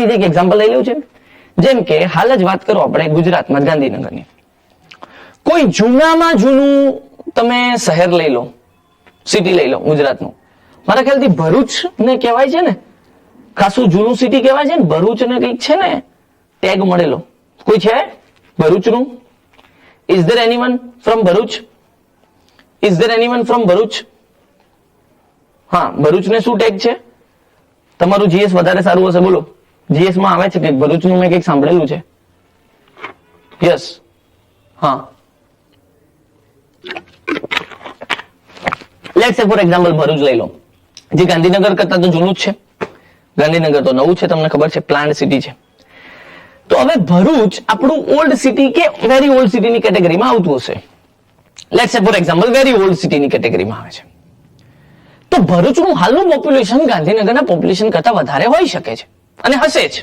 જ એક એક્ઝામ્પલ લઈ લેવું છે. જેમ કે હાલ જ વાત કરો આપણે ગુજરાતમાં ગાંધીનગરની. કોઈ જૂનામાં જૂનું તમે શહેર લઈ લો, સિટી લઈ લો ગુજરાતનું. મારા ખ્યાલથી ભરૂચ ને કહેવાય છે ને, ખાસું જૂનું સિટી કહેવાય છે ને, ભરૂચ ને કંઈક છે ને ટેગ મળેલો. કોઈ છે ભરૂચનું? Is there anyone from Bharuch? હા, ભરૂચને શું ટેગ છે? તમારું જીએસ વધારે સારું હશે, બોલો. જીએસ માં આવે છે કે ભરૂચનું મેં કંઈક સાંભળેલું છે. યસ, હા. લેટ્સ સે ફોર એક્ઝામ્પલ ભરૂચ લઈ લો, જે ગાંધીનગર કરતા તો જૂનું જ છે. ગાંધીનગર તો નવું છે, તમને ખબર છે, પ્લાન્ટ સિટી છે. તો હવે ભરૂચ આપણું ઓલ્ડ સિટી કે વેરી ઓલ્ડ સિટીની કેટેગરીમાં આવતું હશે. લેટ્સ સે ફોર એક્ઝામ્પલ વેરી ઓલ્ડ સિટીની કેટેગરીમાં આવે છે. તો ભરૂચનું હાલનું પોપ્યુલેશન ગાંધીનગરના પોપ્યુલેશન કરતા વધારે હોઈ શકે છે અને હશે જ.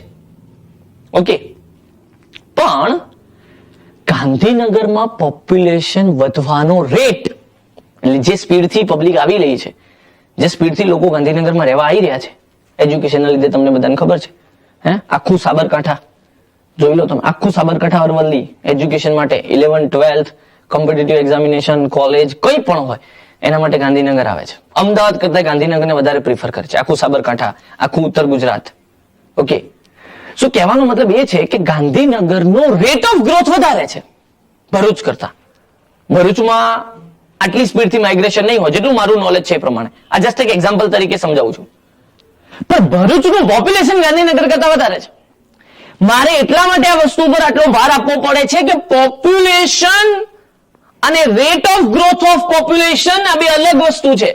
ઓકે, પણ ગાંધીનગરમાં પોપ્યુલેશન વધવાનો રેટ, એટલે જે સ્પીડથી પબ્લિક આવી રહી છે, જે સ્પીડથી લોકો ગાંધીનગરમાં રહેવા આવી રહ્યા છે એજ્યુકેશનના લીધે, તમને બધાને ખબર છે. આખું સાબરકાંઠા જોઈ લો તમે, આખું સાબરકાંઠા અરવલ્લી એજ્યુકેશન માટે 11, 12 કોમ્પિટિટિવ એક્ઝામિનેશન, કોલેજ કંઈ પણ હોય એના માટે ગાંધીનગર આવે છે. અમદાવાદ કરતા ગાંધીનગરને વધારે પ્રિફર કરે છે આખું સાબરકાંઠા, આખું ઉત્તર ગુજરાત. ઓકે, સો કહેવાનો મતલબ એ છે કે ગાંધીનગરનો રેટ ઓફ ગ્રોથ વધારે છે ભરૂચ કરતા. ભરૂચમાં આટલી સ્પીડથી માઇગ્રેશન નહીં હોય, જેટલું મારું નોલેજ છે એ પ્રમાણે. આ જસ્ટ એક એક્ઝામ્પલ તરીકે સમજાવું છું. પણ ભરૂચનું પોપ્યુલેશન ગાંધીનગર કરતા વધારે છે. મારે એટલા માટે આ વસ્તુ પર આટલો ભાર આપવો પડે છે કે પોપ્યુલેશન અને rate of growth of population આ બે અલગ વસ્તુ છે.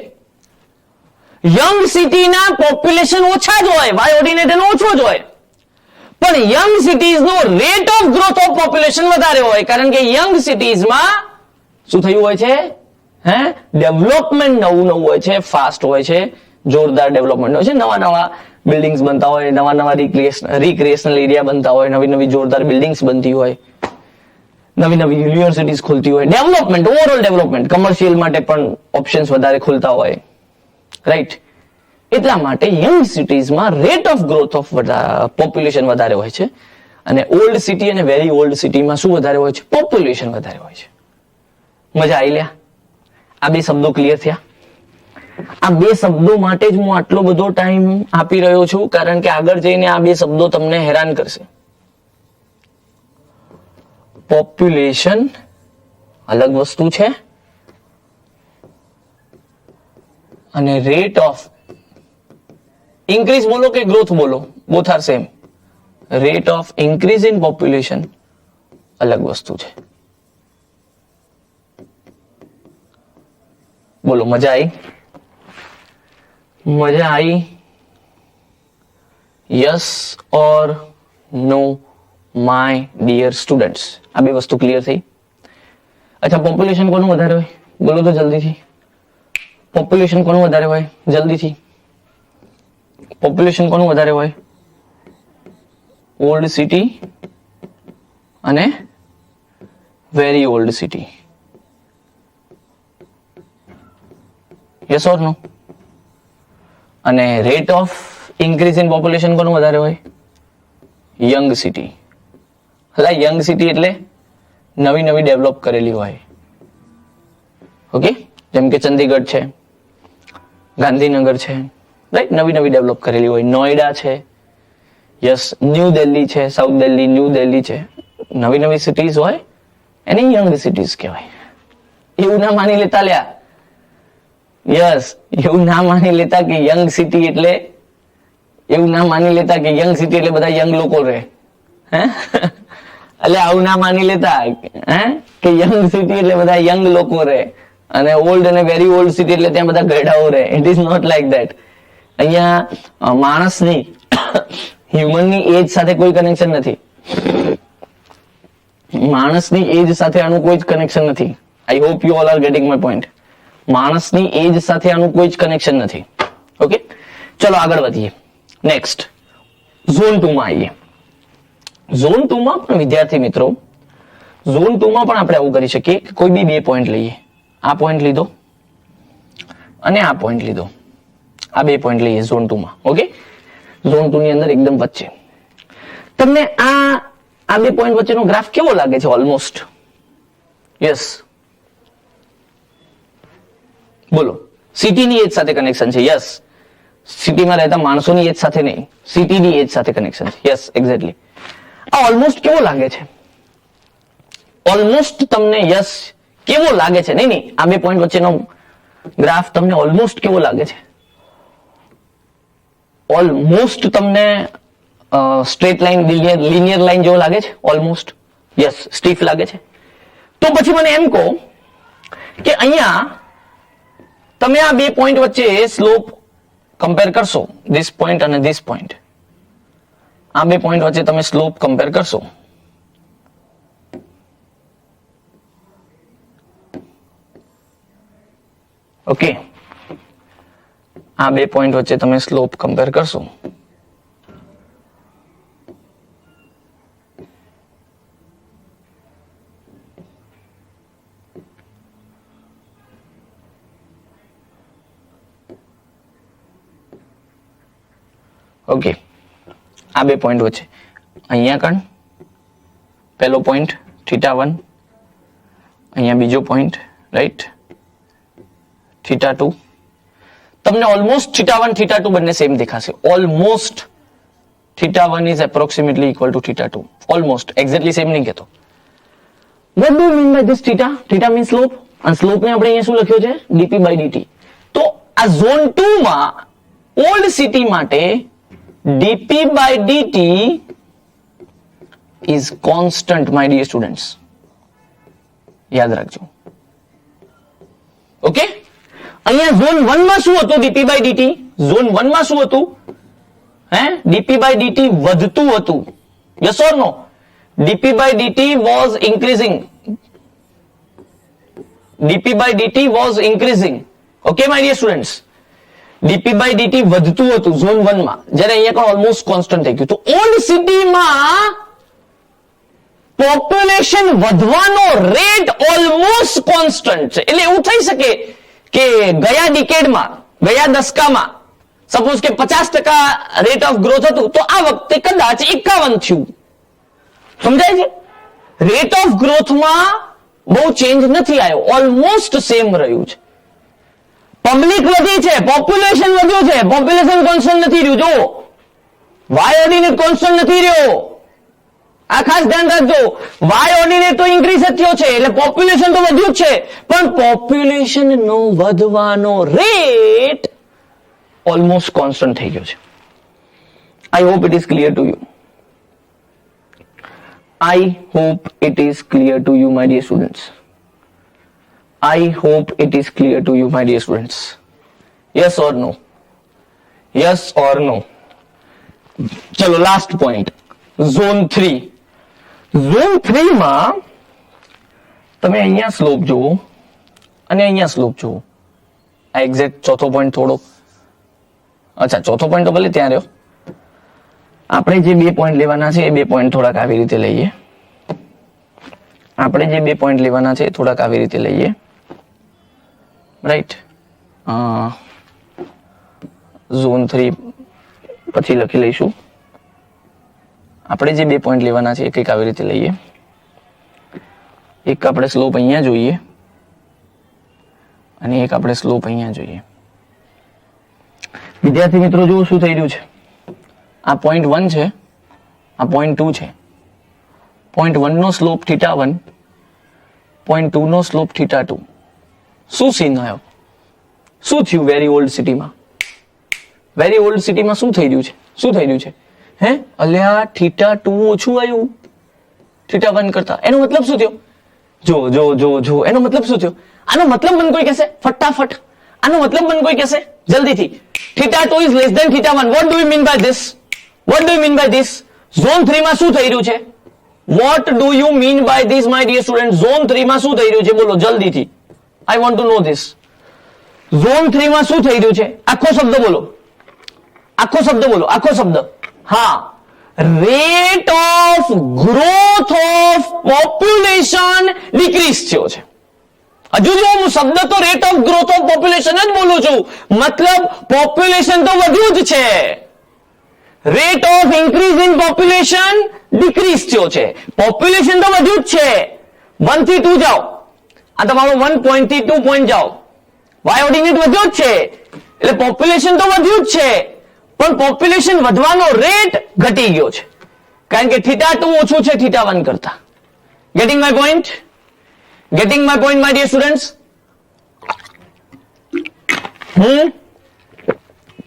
યંગ સિટીના પોપ્યુલેશન ઓછા જ હોય, વાય ઓર્ડિનેટ એનો ઓછો જ હોય, પણ યંગ સિટીઝનો rate of growth of population વધારે હોય, કારણ કે યંગ સિટીઝમાં શું થયું હોય છે? ડેવલપમેન્ટ નવું હોય છે, ફાસ્ટ હોય છે, જોરદાર ડેવલપમેન્ટ હોય છે, નવા નવા બિલ્ડિંગ્સ બનતા હોય, નવા નવા રિક્રિએશનલ એરિયા બનતા હોય, નવી નવી જોરદાર બિલ્ડિંગ્સ બનતી હોય, નવી નવી યુનિવર્સિટીઝ ખુલતી હોય, ડેવલપમેન્ટ, ઓવરઓલ ડેવલપમેન્ટ, કમર્શિયલ માટે પણ ઓપ્શન્સ વધારે ખુલતા હોય, રાઈટ. એટલા માટે યંગ સિટીઝમાં rate of growth of population વધારે હોય છે, અને ઓલ્ડ સિટી અને વેરી ઓલ્ડ સિટીમાં શું વધારે હોય છે? પોપ્યુલેશન વધારે હોય છે. મજા આવી લ્યા? આ બે શબ્દો ક્લિયર થયા? આ બે શબ્દો માટે જ હું આટલો બધો ટાઈમ આપી રહ્યો છું, કારણ કે આગળ જઈને આ બે શબ્દો તમને હેરાન કરશે. પોપ્યુલેશન અલગ વસ્તુ છે અને રેટ ઓફ ઇન્ક્રીઝ બોલો કે ગ્રોથ બોલો, both are same. Rate of increase in population અલગ વસ્તુ છે. બોલો, મજા આવી? મજા आई? यस और नो माय डियर स्टूडेंट्स? આ બે વસ્તુ ક્લિયર થઈ? અચ્છા, પોપ્યુલેશન કોનું વધારે હોય? બોલો તો જલ્દીથી. પોપ્યુલેશન કોનું વધારે હોય? જલ્દીથી. પોપ્યુલેશન કોનું વધારે હોય? ઓલ્ડ સિટી અને very old city. Yes or no? અને rate of increase in population કોનું વધારે હોય? Young city. એટલે યંગ સિટી એટલે નવી નવી ડેવલપ કરેલી હોય. ઓકે, જેમ કે ચંદીગઢ છે, ગાંધીનગર છે, રાઈટ, નવી નવી ડેવલપ કરેલી હોય. નોઈડા છે, યસ, ન્યૂ દિલ્હી છે, સાઉથ દિલ્હી, ન્યૂ દિલ્હી છે, નવી નવી સિટીઝ હોય એને યંગ સિટીઝ કહેવાય. એવું ના માની લેતા લ્યા. યસ, એવું ના માની લેતા કે યંગ સિટી એટલે, એવું ના માની લેતા કે યંગ સિટી એટલે બધા યંગ લોકો રહે. હે? એટલે આવું ના માની લેતા હે કે યંગ સિટી એટલે બધા યંગ લોકો રહે, અને ઓલ્ડ અને વેરી ઓલ્ડ સિટી એટલે ત્યાં બધા ગયડાઓ રહે. It is not like that. અહીંયા માણસની હ્યુમનની એજ સાથે કોઈ કનેક્શન નથી. માણસની એજ સાથે આનું કોઈ જ કનેક્શન નથી. આઈ hope you all are getting my point. માણસની એજ સાથે આનું કોઈ જ કનેક્શન નથી. ઓકે, ચલો આગળ વધીએ. નેક્સ્ટ ઝોન 2 માં આવીએ. ઝોન 2 માં પણ વિદ્યાર્થી મિત્રો, ઝોન 2 માં પણ આપણે આવું કરી શકીએ કે કોઈ બી બે પોઈન્ટ લઈએ. આ પોઈન્ટ લીધો અને આ પોઈન્ટ લીધો. આ બે પોઈન્ટ લઈએ ઝોન 2 માં. ઓકે, ઝોન 2 ની અંદર એકદમ વચ્ચે. તમને આ બે પોઈન્ટ વચ્ચેનો ગ્રાફ કેવો લાગે છે? ઓલમોસ્ટ. યસ, બોલો. સિટીની એજ સાથે કનેક્શન છે. યસ, સિટીમાં રહેતા માણસોની એજ સાથે નહીં, સિટીની એજ સાથે કનેક્શન છે. Yes, exactly. આ ઓલમોસ્ટ કેવો લાગે છે? ઓલમોસ્ટ તમને યસ કેવો લાગે છે? નહીં, આ બે પોઈન્ટ વચ્ચેનો ગ્રાફ તમને ઓલમોસ્ટ કેવો લાગે છે? ઓલમોસ્ટ તમને સ્ટ્રેટ લાઈન, લિનિયર લાઈન જેવો લાગે છે? ઓલમોસ્ટ. યસ, સ્ટીફ લાગે છે. તો પછી મને એમ કહો કે અહીંયા તમે આ બે પોઈન્ટ વચ્ચે સ્લોપ કમ્પેર કરશો, ધીસ પોઈન્ટ અને ધીસ પોઈન્ટ. આ બે પોઈન્ટ વચ્ચે તમે સ્લોપ કમ્પેર કરશો, ઓકે, આ બે પોઈન્ટ વચ્ચે તમે સ્લોપ કમ્પેર કરશો, ઓકે, આ બે પોઈન્ટ વચ્ચે અહીંયા કણ પહેલો પોઈન્ટ θ1, અહીંયા બીજો પોઈન્ટ, રાઈટ, θ2. તમને ઓલમોસ્ટ θ1 θ2 બંને સેમ દેખાશે. Almost θ1 is approximately equal to θ2. Almost, exactly same નહીં કહેતો. What do mean by this θ? θ mean slope, અને સ્લોપ ને આપણે અહીંયા શું લખ્યો છે? dp/dt. તો આ ઝોન 2 માં ઓલ્ડ સિટી માટે dp/dt is constant, my dear students. યાદ રાખજો. ઓકે, અહીંયા ઝોન 1 માં શું હતું? dp/dt. ઝોન 1 માં શું હતું? હે, dp/dt વધતું હતું. Yes or no? dp/dt was increasing. dp/dt was increasing. Okay, my dear students. DP by DT વધતું હતું ઝોન 1 માં, જ્યારે અહીંયા પણ ઓલમોસ્ટ કોન્સ્ટન્ટ થઈ ગયું. તો ઓલ્ડ સિટીમાં પોપ્યુલેશન વધવાનો રેટ ઓલમોસ્ટ કોન્સ્ટન્ટ છે. એટલે એવું થઈ શકે કે ગયા ડિકેડમાં, ગયા દશકામાં સપોઝ કે 50% રેટ ઓફ ગ્રોથ હતું, તો આ વખતે કદાચ 51 થયું. સમજાય છે? રેટ ઓફ ગ્રોથમાં બહુ ચેન્જ નથી આવ્યો, ઓલમોસ્ટ સેમ રહ્યું છે. પબ્લિક વધી છે, પોપ્યુલેશન વધ્યું છે, પોપ્યુલેશન કોન્સ્ટન્ટ નથી રહ્યું. જો વાય ઓર્ડિનેટ કોન્સ્ટન્ટ નથી રહ્યો, આ ખાસ ધ્યાન રાખજો. વાય ઓર્ડિનેટ તો ઇન્ક્રીઝ જ થયો છે, એટલે પોપ્યુલેશન તો વધ્યું જ છે, પણ પોપ્યુલેશન નો વધવાનો રેટ ઓલમોસ્ટ કોન્સ્ટન્ટ થઈ ગયો છે. I hope it is clear to you. I hope it is clear to you, my dear students. I hope it is clear to you, my dear students. Yes or no? Yes or no? ચલો લાસ્ટ પોઈન્ટ, ઝોન 3. ઝોન 3 માં તમે અહીંયા સ્લોપ જુઓ અને અહીંયા સ્લોપ જુઓ. આ એક્ઝેક્ટ ચોથો પોઈન્ટ થોડો, અચ્છા ચોથો પોઈન્ટ તો ભલે ત્યાં રહ્યો. આપણે જે 2 પોઈન્ટ લેવાના છે એ 2 પોઈન્ટ થોડાક આવી રીતે લઈએ. આપણે જે 2 પોઈન્ટ લેવાના છે એ થોડાક આવી રીતે લઈએ, રાઈટ. ઝોન 3 પછી લખી લઈશું. આપણે જે 2 પોઈન્ટ લેવાના છે એ કંઈક આવી રીતે લઈએ. એક આપણે સ્લોપ અહીંયા જોઈએ અને એક આપણે સ્લોપ અહીંયા જોઈએ. વિદ્યાર્થી મિત્રો જુઓ શું થઈ રહ્યું છે. આ પોઈન્ટ 1 છે, આ પોઈન્ટ 2 છે. પોઈન્ટ 1 નો સ્લોપ θ1, પોઈન્ટ 2 નો સ્લોપ θ2. શું સીન આવ્યો? શું થયું વેરી ઓલ્ડ સિટીમાં? વેરી ઓલ્ડ સિટીમાં શું થઈ રહ્યું છે? શું થઈ રહ્યું છે? હે અલ્યા θ2 ઓછું આવ્યું θ1 કરતા. એનો મતલબ શું થયો? જો જો જો જો એનો મતલબ શું થયો? આનો મતલબ મને કોઈ કહેશે ફટાફટ? આનો મતલબ મને કોઈ કહેશે જલ્દીથી? θ2 is less than θ1. What do you mean by this? What do you mean by this? Zone 3 માં શું થઈ રહ્યું છે? What do you mean by this, my dear students? Zone 3 માં શું થઈ રહ્યું છે? બોલો જલ્દીથી. I want to know this. Zone 3 માં શું થઈ રહ્યું છે? આખો શબ્દ બોલો, આખો શબ્દ બોલો, આખો શબ્દ. હા, rate of growth of population decrease થયો છે. હજુ જો હું શબ્દ તો rate of growth of population જ બોલું છું, મતલબ પોપ્યુલેશન તો વધ્યું જ છે. Rate of increase in population decrease થયો છે. પોપ્યુલેશન તો વધ્યું જ છે. 1 થી 2 જાઓ, આ તમારો 1 પોઈન્ટ થી 2 પોઈન્ટ જાઓ. વાય ઓર્ડિનેટ વધ્યો જ છે, એટલે પોપ્યુલેશન તો વધ્યું જ છે, પણ પોપ્યુલેશન વધવાનો રેટ ઘટી ગયો છે, કારણ કે θ2 ઓછું છે θ1 કરતા. Gating my point? Getting my point, my dear students?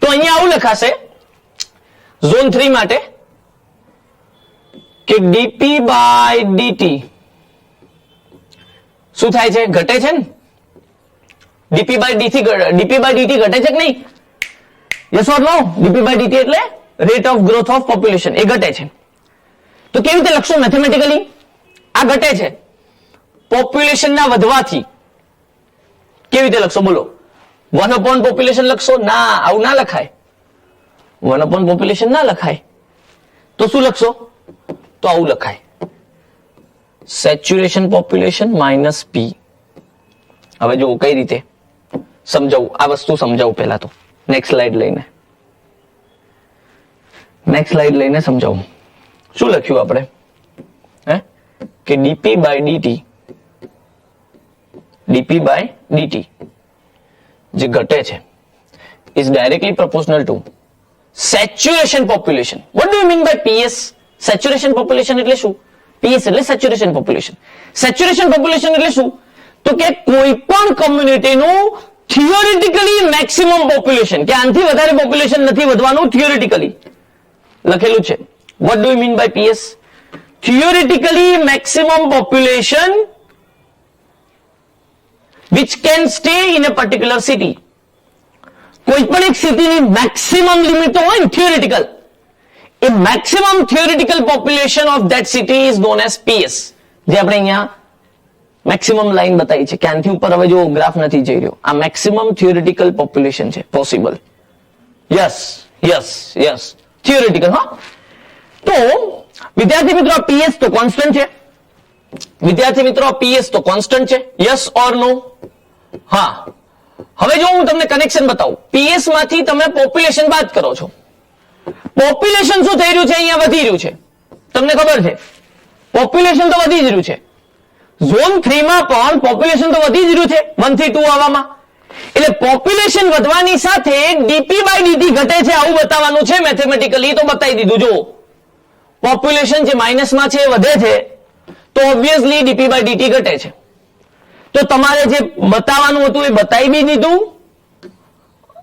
તો અહીંયા આવું લખાશે ઝોન 3 માટે કે ડીપી બાય ડીટી શું થાય છે? ઘટે છે ને? ડીપી બાય ડીટી ઘટે છે કે નહીં? Yes or no? DP by DT એટલે rate of growth of population, એ ઘટે છે. તો કેવી રીતે લખશો મેથેમેટિકલી? આ ઘટે છે પોપ્યુલેશન ના વધવાથી. કેવી રીતે લખશો બોલો? 1 upon પોપ્યુલેશન લખશો? ના, આવું ના લખાય. 1 upon પોપ્યુલેશન ના લખાય. તો શું લખશો? તો આવું લખાય, સેચ્યુરેશન પોપ્યુલેશન માઇનસ પી. હવે જો કઈ રીતે સમજાવું, આ વસ્તુ સમજાવું પહેલા તો. નેક્સ્ટ સ્લાઇડ લઈને સમજાવું. શું લખ્યું આપણે? કે ડીપી બાય ડીટી જે ઘટે છે is directly proportional to saturation population. What do you mean by PS? Saturation population એટલે શું? PS એટલે saturation population. Saturation population એટલે શું? તો કે કોઈ પણ કમ્યુનિટીનું થિયોરિટિકલી મેક્સિમમ પોપ્યુલેશન, કે આનાથી વધારે પોપ્યુલેશન નથી વધવાનું થિયોરિટિકલી લખેલું છે. What do you mean by PS? Theoretically maximum population which can stay in a particular city. કોઈ પણ એક સિટીની મેક્સિમમ લિમિટ હોય ને theoretical, A maximum theoretical population of that city is known as PS. જે આપણે અહીંયા મેક્સિમમ લાઈન બતાવી છે, કે આનાથી ઉપર હવે જો ગ્રાફ નથી જઈ રહ્યો, આ મેક્સિમમ થિયોરિટિકલ પોપ્યુલેશન છે possible. Yes yes yes, theoretical. હા, તો વિદ્યાર્થી મિત્રો પીએસ તો કોન્સ્ટન્ટ છે. વિદ્યાર્થી મિત્રો પીએસ તો કોન્સ્ટન્ટ છે. યસ ઓર નો? હા. હવે જો હું તમને કનેક્શન બતાવું, પીએસ માંથી તમે પોપ્યુલેશન બાદ કરો છો. પોપ્યુલેશન શું થઈ રહ્યું છે? અહીંયા વધી રહ્યું છે. તમને ખબર છે, પોપ્યુલેશન તો વધી જ રહ્યું છે. ઝોન 3 માં પણ પોપ્યુલેશન તો વધી જ રહ્યું છે 1 થી 2 આવવામાં. એટલે પોપ્યુલેશન વધવાની સાથે ડીપી બાય ડીટી ઘટે છે, આવું બતાવવાનું છે મેથેમેટિકલી. તો બતાવી દીધું. જો પોપ્યુલેશન જે માઇનસમાં છે એ વધે છે, તો ઓબ્વિયસલી ડીપી બાય ડીટી ઘટે છે. તો તમારે જે બતાવવાનું હતું એ બતાવી બી દીધું,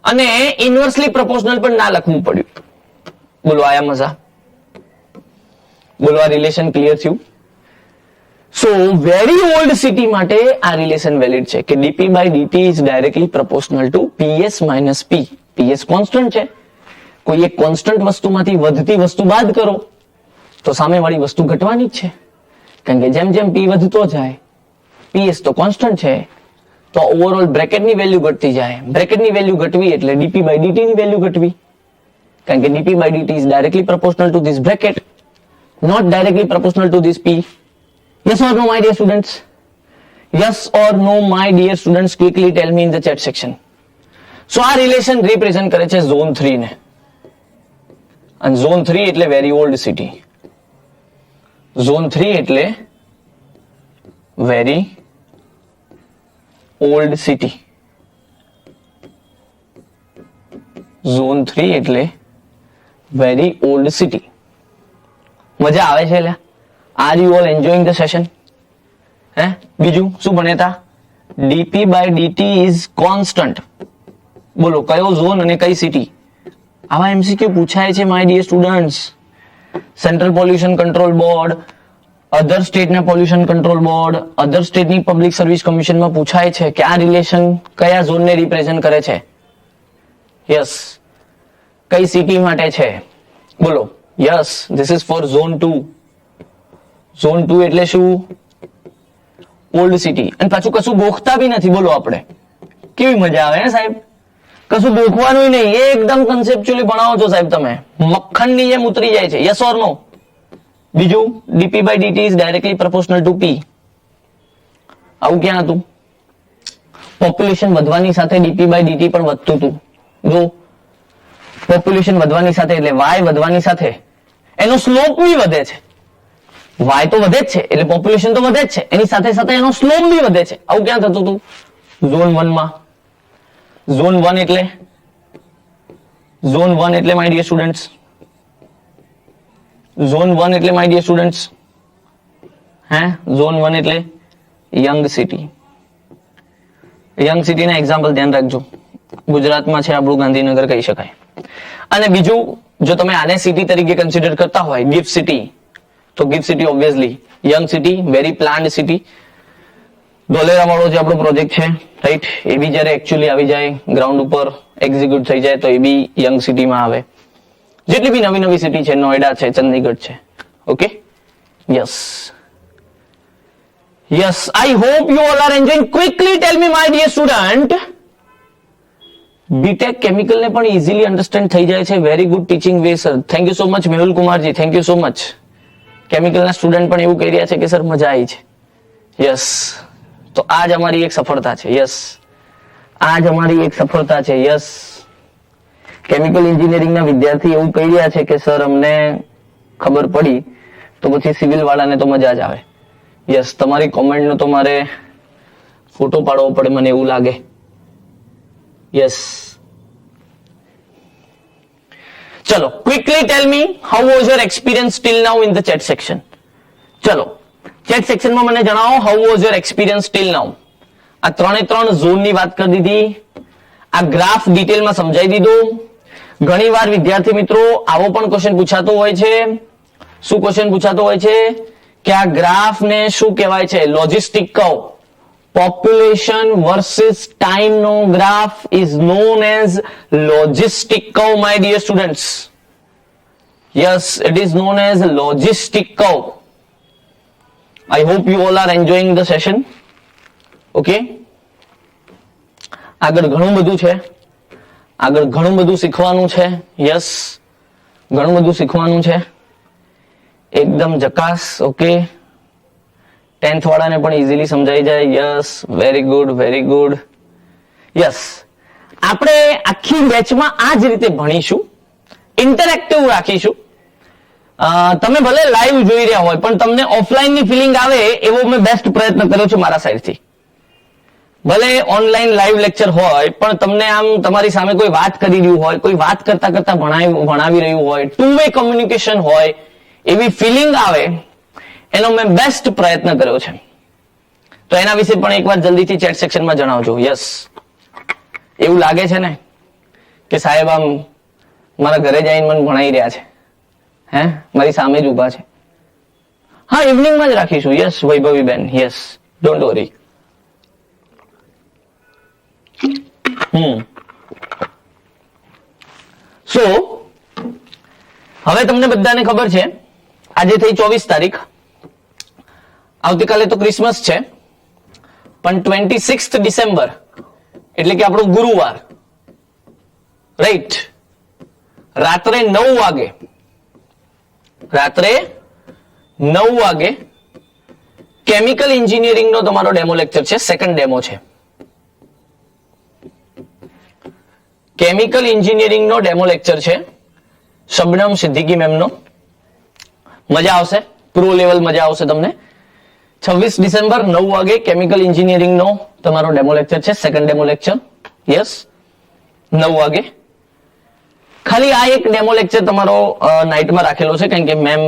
અને ઇન્વર્સલી પ્રોપોર્શનલ પણ ના લખવું પડ્યું. બોલો આયા મજા? બોલો આ રિલેશન ક્લિયર થયું? સો વેરી ઓલ્ડ સિટી માટે આ રિલેશન વેલિડ છે કે DP by DT is directly proportional to PS minus P. PS constant છે, કોઈ એક કોન્સ્ટન્ટ વસ્તુમાંથી વધતી વસ્તુ બાદ કરો તો સામેવાળી વસ્તુ ઘટવાની જ છે, કારણ કે જેમ જેમ પી વધતો જાય, પીએસ તો કોન્સ્ટન્ટ છે, તો ઓવરઓલ બ્રેકેટની વેલ્યુ ઘટતી જાય. બ્રેકેટની વેલ્યુ ઘટવી એટલે ડીપી બાય ડીટી ની વેલ્યુ ઘટવી, કારણ કે DP by DT is directly proportional to this bracket, not directly proportional to this P. Yes or no, my dear students? Yes or no, my dear students? Quickly tell me in the chat section. So આ રિલેશન રિપ્રેઝન્ટ કરે છે ઝોન 3 ને, અને ઝોન 3 એટલે વેરી ઓલ્ડ સિટી. ઝોન 3 એટલે વેરી ઓલ્ડ સિટી. ઝોન 3 એટલે વેરી ઓલ્ડ સિટી. મજા આવે છે? લ્યા, are you all enjoying the session? હે, બીજું શું ભણ્યા? DP by DT is constant. બોલો કયો ઝોન અને કઈ સિટી? આવા એમસીક્યુ પૂછાય છે my dear students. Central pollution control board, other સ્ટેટના પોલ્યુશન કંટ્રોલ બોર્ડ, અધર સ્ટેટની પબ્લિક સર્વિસ કમિશનમાં પૂછાય છે કે આ રિલેશન કયા ઝોનને રિપ્રેઝન્ટ કરે છે. યસ, કઈ સિટી માટે છે? બોલો. Yes, this is four zone 2. Zone 2 એટલે શું? Old city. અને પાછું કશું ગોખતા બી નથી. બોલો આપણે કેવી મજા આવે હે સાહેબ? કશું ગોખવાનું નહીં, એકદમ કન્સેપ્ચ્યુઅલી ભણાવો છો સાહેબ તમે, મક્ખણની જેમ ઉતરી જાય છે. Yes or no? બીજું, DP by DT is directly proportional to P. આવું ક્યાં હતું? પોપ્યુલેશન વધવાની સાથે ડીપી બાય ડીટી પણ વધતું હતું. જો પોપ્યુલેશન વધવાની સાથે એટલે વાય વધવાની સાથે એનો સ્લોપ બી વધે છે. વાય તો વધે જ છે એટલે પોપ્યુલેશન તો વધે જ છે, એની સાથે સાથે એનો સ્લોપ બી વધે છે. આવું ક્યાં થતું હતું? ઝોન 1 માં. ઝોન 1 એટલે માય ડિયર સ્ટુડન્ટ્સ, ઝોન 1 એટલે માય ડિયર સ્ટુડન્ટ્સ, હે, ઝોન 1 એટલે યંગ સિટી. યંગ સિટીના એક્ઝામ્પલ ધ્યાન રાખજો. ગુજરાતમાં છે આપણું ગાંધીનગર કહી શકાય. અને બીજું, જો તમે આને સિટી તરીકે કન્સિડર કરતા હોય, ગિફ્ટ સિટી, તો gift city obviously young city, very planned city. Dholera વાળો જે આપણો પ્રોજેક્ટ છે, રાઈટ, એ બી જયારે એકચ્યુઅલી આવી જાય ગ્રાઉન્ડ ઉપર એક્ઝિક્યુટ થઈ જાય તો એ બી યંગ સિટીમાં આવે. જેટલી બી નવી નવી સિટી છે, નોઈડા છે, ચંદીગઢ છે. Okay, yes yes, I hope you all are enjoying. Quickly tell me my dear student, BTech chemical ને પણ ઇઝીલી અન્ડરસ્ટેન્ડ થઈ જાય છે. Very good teaching way sir. Thank you so much Mehul Kumarji, thank you so much. કેમિકલના સ્ટુડન્ટ પણ એવું કહી રહ્યા છે કે સર મજા આવી છે. યસ, તો આજ અમારી એક સફળતા છે. યસ, આજ અમારી એક સફળતા છે. યસ, કેમિકલ એન્જિનિયરિંગના વિદ્યાર્થી એવું કહી રહ્યા છે કે સર અમને ખબર પડી, તો પછી સિવિલ વાળાને તો મજા જ આવે. યસ, તમારી કોમેન્ટનો તો મારે ફોટો પાડવો પડે મને એવું લાગે. યસ, ચલો quickly tell me how was your experience till now in the chat section. ચલો ચેટ સેક્શનમાં મને જણાવો how was your experience till now. આ 3 ઝોનની વાત કરી દીધી, આ ગ્રાફ ડિટેલમાં સમજાવી દીધું. ઘણીવાર વિદ્યાર્થી મિત્રો આવો પણ ક્વેશ્ચન પૂછાતો હોય છે. શું ક્વેશ્ચન પૂછાતો હોય છે કે આ ગ્રાફને શું કહેવાય છે? Logistic curve. Population versus time no graph is known as logistic curve, my dear students. Yes, it is known as logistic curve. I hope you all are enjoying the session. Okay. આગળ ઘણું બધું છે, આગળ ઘણું બધું શીખવાનું છે. યસ, ઘણું બધું શીખવાનું છે, એકદમ જકાસ. ઓકે, 10th વાળાને પણ ઇઝીલી સમજાઈ જાય. Yes, very good, very good. Yes, આપણે આખી બેચમાં આ જ રીતે ભણીશું, ઇન્ટરેક્ટિવ રાખીશું. તમે ભલે લાઈવ જોઈ રહ્યા હોય પણ તમને ઓફલાઈન ની ફિલિંગ આવે એવો મેં બેસ્ટ પ્રયત્ન કર્યો છે મારા સાઈડથી. ભલે ઓનલાઈન લાઈવ લેક્ચર હોય પણ તમને આમ તમારી સામે કોઈ વાત કરી રહ્યું હોય, કોઈ વાત કરતા કરતા ભણાવી રહ્યું હોય, ટુ વે કોમ્યુનિકેશન હોય એવી ફિલિંગ આવે એનો મેં બેસ્ટ પ્રયત્ન કર્યો છે. તો એના વિશે પણ એકવાર જલ્દીથી ચેટ સેક્શનમાં જણાવજો. યસ, એવું લાગે છે ને કે સાહેબ આમ મારા ઘરે જઈને મને ભણાઈ રહ્યા છે, હે મારી સામે જ ઉભા છે. હા, ઇવનિંગમાં જ રાખીશું. યસ વૈભવી બેન, યસ, ડોન્ટ વરી. સો હવે તમને બધાને ખબર છે આજે થઈ 24 તારીખ, આવતીકાલે તો ક્રિસમસ છે, પણ 26 ડિસેમ્બર એટલે કે આપણો ગુરુવાર, રાઈટ, રાત્રે 9 વાગે કેમિકલ એન્જિનિયરિંગ નો તમારો ડેમો લેક્ચર છે. સેકન્ડ ડેમો છે, કેમિકલ એન્જિનિયરિંગ નો ડેમો લેક્ચર છે. શબનમ સિદ્દીકી મેમ નો. મજા આવશે, પ્રો લેવલ મજા આવશે તમને. 26 ડિસેમ્બર 9 વાગે કેમિકલ એન્જિનિયરિંગ નો તમારો ડેમો લેક્ચર છે, સેકન્ડ ડેમો લેક્ચર. યસ, 9 વાગે. ખાલી આ એક ડેમો લેક્ચર તમારો નાઇટમાં રાખેલો છે કારણ કે મેમ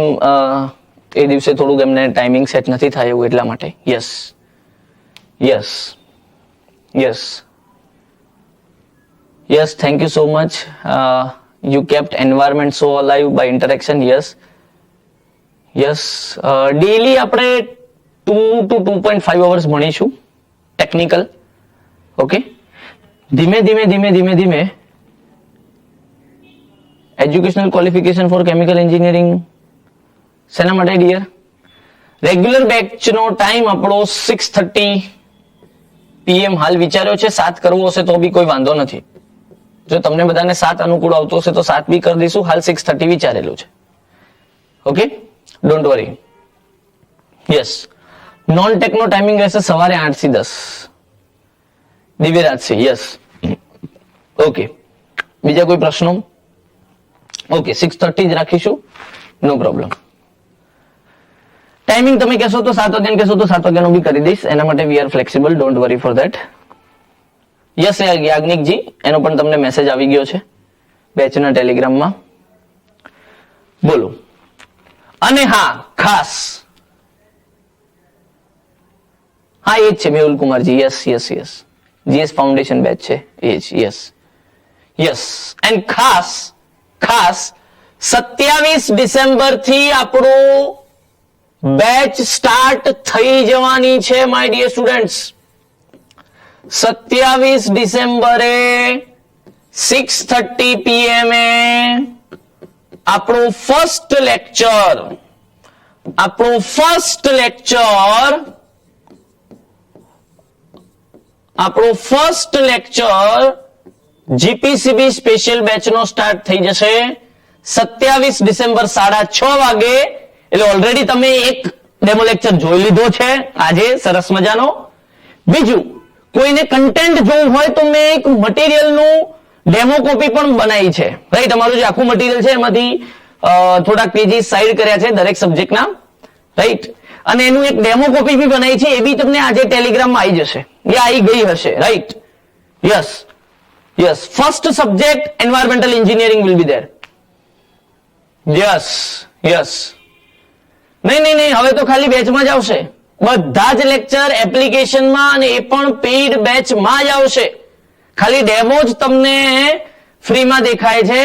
એ દિવસે થોડુંક એમને ટાઈમિંગ સેટ નથી થાય એવું, એટલા માટે. Yes, yes, yes, yes, thank you so much. You kept environment so alive by interaction. Yes, yes. Daily આપણે 2 to 2.5 hours ભણીશું ટેકનિકલ. ઓકે, ધીમે ધીમે educational qualification for chemical engineering. શેના માટે ડિયર? રેગ્યુલર બેચનો ટાઈમ આપણો 6:30 PM હાલ વિચાર્યો છે. 7 કરવો હશે તો બી કોઈ વાંધો નથી. જો તમને બધાને 7 અનુકૂળ આવતો હશે તો 7 બી કરી દઈશું. હાલ 6:30 વિચારેલું છે. Okay, don't worry. Yes, non techno timing રહેશે સવારે 8 થી 10. દિવ્યરાજ છે. Yes, okay. બીજા કોઈ પ્રશ્નો? ઓકે, 6:30 જ રાખીશું, નો પ્રોબ્લેમ. ટાઈમિંગ તમે કહેશો તો 7 વાગ્યાનું કહેશો તો 7 વાગ્યાનું બી કરી દઈશ. એના માટે we are flexible, don't worry for that. Yes Yagnikji, એનો પણ તમને મેસેજ આવી ગયો છે બેચના ટેલિગ્રામમાં. બોલો. અને હા, ખાસ હા એ જ છે Mehul Kumarji. Yes, yes, yes, GS foundation batch છે એ જ. Yes, yes. એન્ડ ખાસ 27 ડિસેમ્બર થી આપણું બેચ સ્ટાર્ટ થઈ જવાની છે માય ડિયર સ્ટુડન્ટ્સ. 27 ડિસેમ્બરે 6:30 PM આપણું first lecture GPCB special batch નો સ્ટાર્ટ થઈ જશે 27 ડિસેમ્બર 6:30 વાગે. એટલે ઓલરેડી તમે એક ડેમો લેક્ચર જોઈ લીધો છે આજે, સરસ મજાનો. બીજું કોઈને કન્ટેન્ટ જોવું હોય તો મેં એક મટીરિયલનું ડેમો કોપી પણ બનાવી છે, રાઈટ. અમારું જે આખું મટીરિયલ છે એમાંથી થોડાક પેજીસ સાઈડ કર્યા છે દરેક સબ્જેક્ટના, રાઈટ. અને એનું એક ડેમો કોપી બી બનાવી છે, એ બી તમને આજે ટેલિગ્રામમાં આવી જશે, એ આવી ગઈ હશે, right. Yes, yes. First subject environmental engineering will be there. Yes, yes. નહીં, હવે તો ખાલી બેચમાં જ આવશે. બધા જ લેક્ચર એપ્લિકેશનમાં અને એ પણ પેઇડ બેચમાં જ આવશે. ખાલી ડેમો જ તમને ફ્રીમાં દેખાય છે.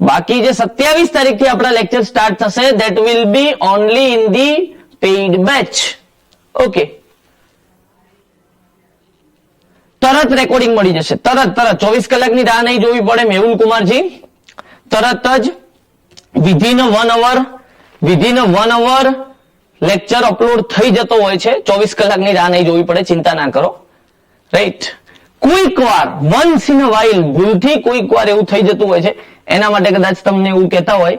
બાકી જે 27 તારીખથી આપણા લેક્ચર સ્ટાર્ટ થશે that will be only in the paid batch. Okay, તરત રેકોર્ડિંગ મળી જશે, તરત 24 કલાકની રાહ નહીં જોવી પડે મેહુલ કુમારજી. તરત જ વિધિન 1 અવર લેક્ચર અપલોડ થઈ જતો હોય છે. 24 કલાકની રાહ નહીં જોવી પડે, ચિંતા ના કરો, રાઈટ. કોઈક વાર વન્સ ઇન અ વાઇલ ભૂલથી કોઈક વાર એવું થઈ જતું હોય છે, એના માટે કદાચ તમને એવું કહેતા હોય,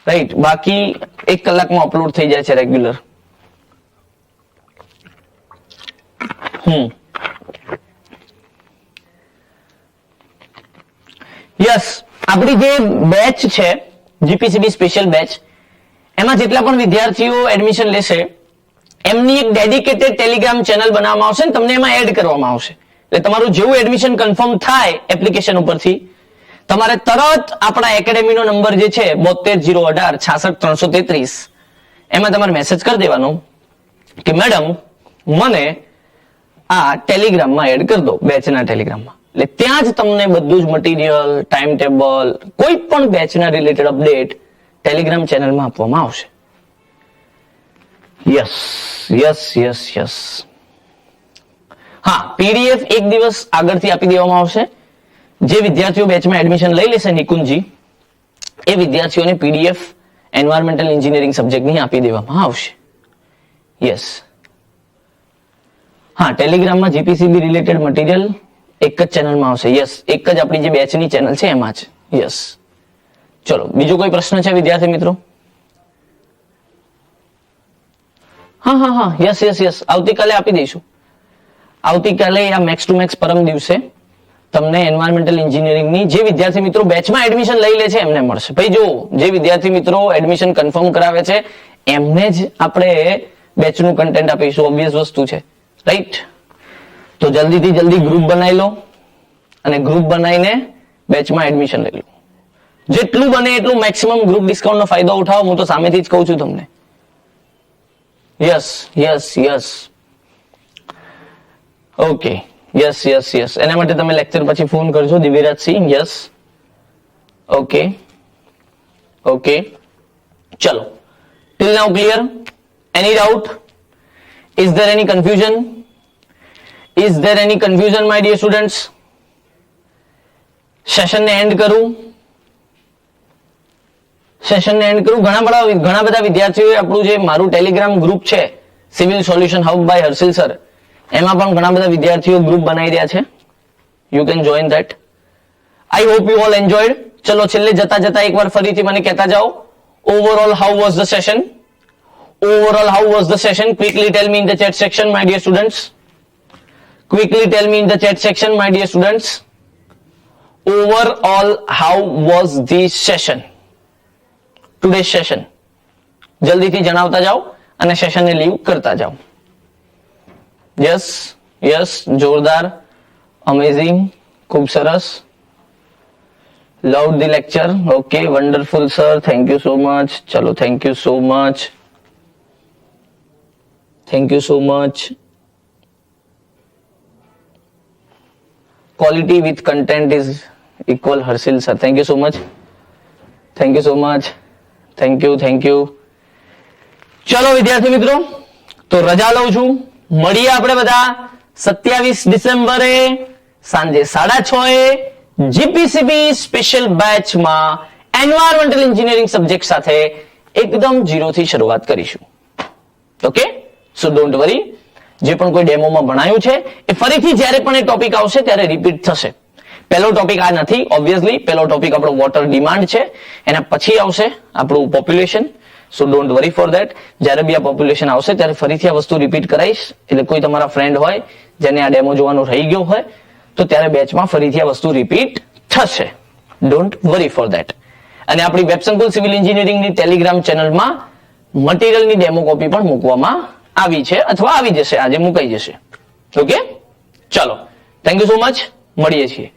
રાઈટ. બાકી 1 કલાકમાં અપલોડ થઈ જાય છે રેગ્યુલર. યસ, આપણી જે બેચ છે જીપીસીબી સ્પેશિયલ બેચ, એમાં જેટલા પણ વિદ્યાર્થીઓ એડમિશન લેશે એમની એક ડેડિકેટેડ ટેલિગ્રામ ચેનલ બનાવવામાં આવશે, તમને એમાં એડ કરવામાં આવશે. એટલે તમારું જેવું એડમિશન કન્ફર્મ થાય એપ્લિકેશન ઉપરથી, તમારે તરત આપણા એકેડેમીનો નંબર જે છે 7208866333, એમાં તમારે મેસેજ કરી દેવાનો કે મેડમ મને આ ટેલિગ્રામમાં એડ કરી દો, બેચના ટેલિગ્રામમાં. એટલે ત્યાં જ તમને બધું જ મટીરિયલ, ટાઈમ ટેબલ, કોઈ પણ બેચના રિલેટેડ અપડેટ ટેલિગ્રામ ચેનલમાં આપવામાં આવશે. Yes yes yes yes. હા, પીડીએફ એક દિવસ આગળથી આપી દેવામાં આવશે. જે વિદ્યાર્થીઓ બેચમાં એડમિશન લઈ લેશે નિકુંજજી, એ વિદ્યાર્થીઓને પીડીએફ એન્વાયરમેન્ટલ એન્જિનિયરિંગ સબ્જેક્ટની આપી દેવામાં આવશે. યસ. હા, ટેલિગ્રામમાં જીપીસીબી રિલેટેડ મટીરિયલ એક જ ચેનલમાં આવશે. યસ, એક જ આપણી જે બેચની ચેનલ છે એમાં જ. યસ. ચલો, બીજો કોઈ પ્રશ્ન છે વિદ્યાર્થી મિત્રો? હા, યસ યસ યસ, આવતીકાલે આપી દઈશું. આવતીકાલે આ મેક્સ ટુ મેક્સ પરમ દિવસે તમને એન્વાયરમેન્ટલ એન્જિનિયરિંગની જે વિદ્યાર્થી મિત્રો બેચમાં એડમિશન લઈ લે છે એમને મળશે. ભાઈ જો, જે વિદ્યાર્થી મિત્રો એડમિશન કન્ફર્મ કરાવે છે એમને જ આપણે બેચનું કન્ટેન્ટ આપીશું, ઓબ્વિયસ વસ્તુ છે, રાઈટ? તો જલ્દીથી જલ્દી ગ્રુપ બનાવી લો અને ગ્રુપ બનાવીને બેચમાં એડમિશન લઈ લો. જેટલું બને એટલું મેક્સિમમ ગ્રુપ ડિસ્કાઉન્ટનો ફાયદો ઉઠાવો. હું તો સામેથી જ કહું છું તમને. Yes yes yes. Okay, yes yes yes. એના માટે તમે લેક્ચર પછી ફોન કરજો દિવ્યરાજસિંહ. Yes, okay okay. ચલો, till now clear? Any doubt? Is there any confusion? Is there any confusion my dear students? સેશનને એન્ડ કરું. ઘણા બધા વિદ્યાર્થીઓએ આપણું જે મારું ટેલિગ્રામ ગ્રુપ છે civil solution hub by Harshil sir, એમાં પણ ઘણા બધા વિદ્યાર્થીઓ ગ્રુપ બનાવી રહ્યા છે. You can join that. I hope you all enjoyed. ચલો, છેલ્લે જતા જતા એકવાર ફરીથી મને કહેતા જાઓ, overall how was the session? Overall, how was the session? Quickly tell me in the chat section, my dear students. Quickly tell me in the chat section, my dear students. Overall, how was the session? Today's session. જલ્દીથી જણાવતા જાઓ અને સેશનને લીવ કરતા જાઓ. યસ યસ, જોરદાર, અમેઝિંગ, ખૂબ સરસ. Love the lecture. Okay, wonderful sir, thank you so much. ચલો, thank you so much. Thank you so much. Quality with content is equal Harshil sir. Thank you so much. Thank you so much. Thank you, thank you. ચલો વિદ્યાર્થી મિત્રો, તો રજા લઉં છું. મળીએ આપણે બધા 27 ડિસેમ્બરે સાંજે 6:30 જીપીસીબી સ્પેશિયલ બેચમાં એન્વાયરમેન્ટલ એન્જિનિયરિંગ સબ્જેક્ટ સાથે એકદમ ઝીરોથી શરૂઆત કરીશું. Okay, so don't worry. જે પણ કોઈ ડેમોમાં ભણાયું છે એ ફરીથી જ્યારે પણ એ ટોપિક આવશે ત્યારે રિપીટ થશે. પહેલો ટોપિક આ નથી, ઓબ્વિયસલી. પહેલો ટોપિક આપણો વોટર ડિમાન્ડ છે, એના પછી આવશે આપણું population. So don't worry for that. જ્યારે બી આ પોપ્યુલેશન આવશે ત્યારે ફરીથી આ વસ્તુ રિપીટ કરાઈશ. એટલે કોઈ તમારા ફ્રેન્ડ હોય જેને આ ડેમો જોવાનું રહી ગયો હોય તો ત્યારે બેચમાં ફરીથી આ વસ્તુ રિપીટ થશે. Don't worry for that. અને આપણી વેબસંકુલ સિવિલ એન્જિનિયરિંગની ટેલિગ્રામ ચેનલમાં મટીરિયલની ડેમો કોપી પણ મૂકવામાં આવી છે અથવા આવી જશે, આજે મુકાઈ જશે. ઓકે, ચલો, થેન્ક યુ સો મચ. મળીએ છીએ.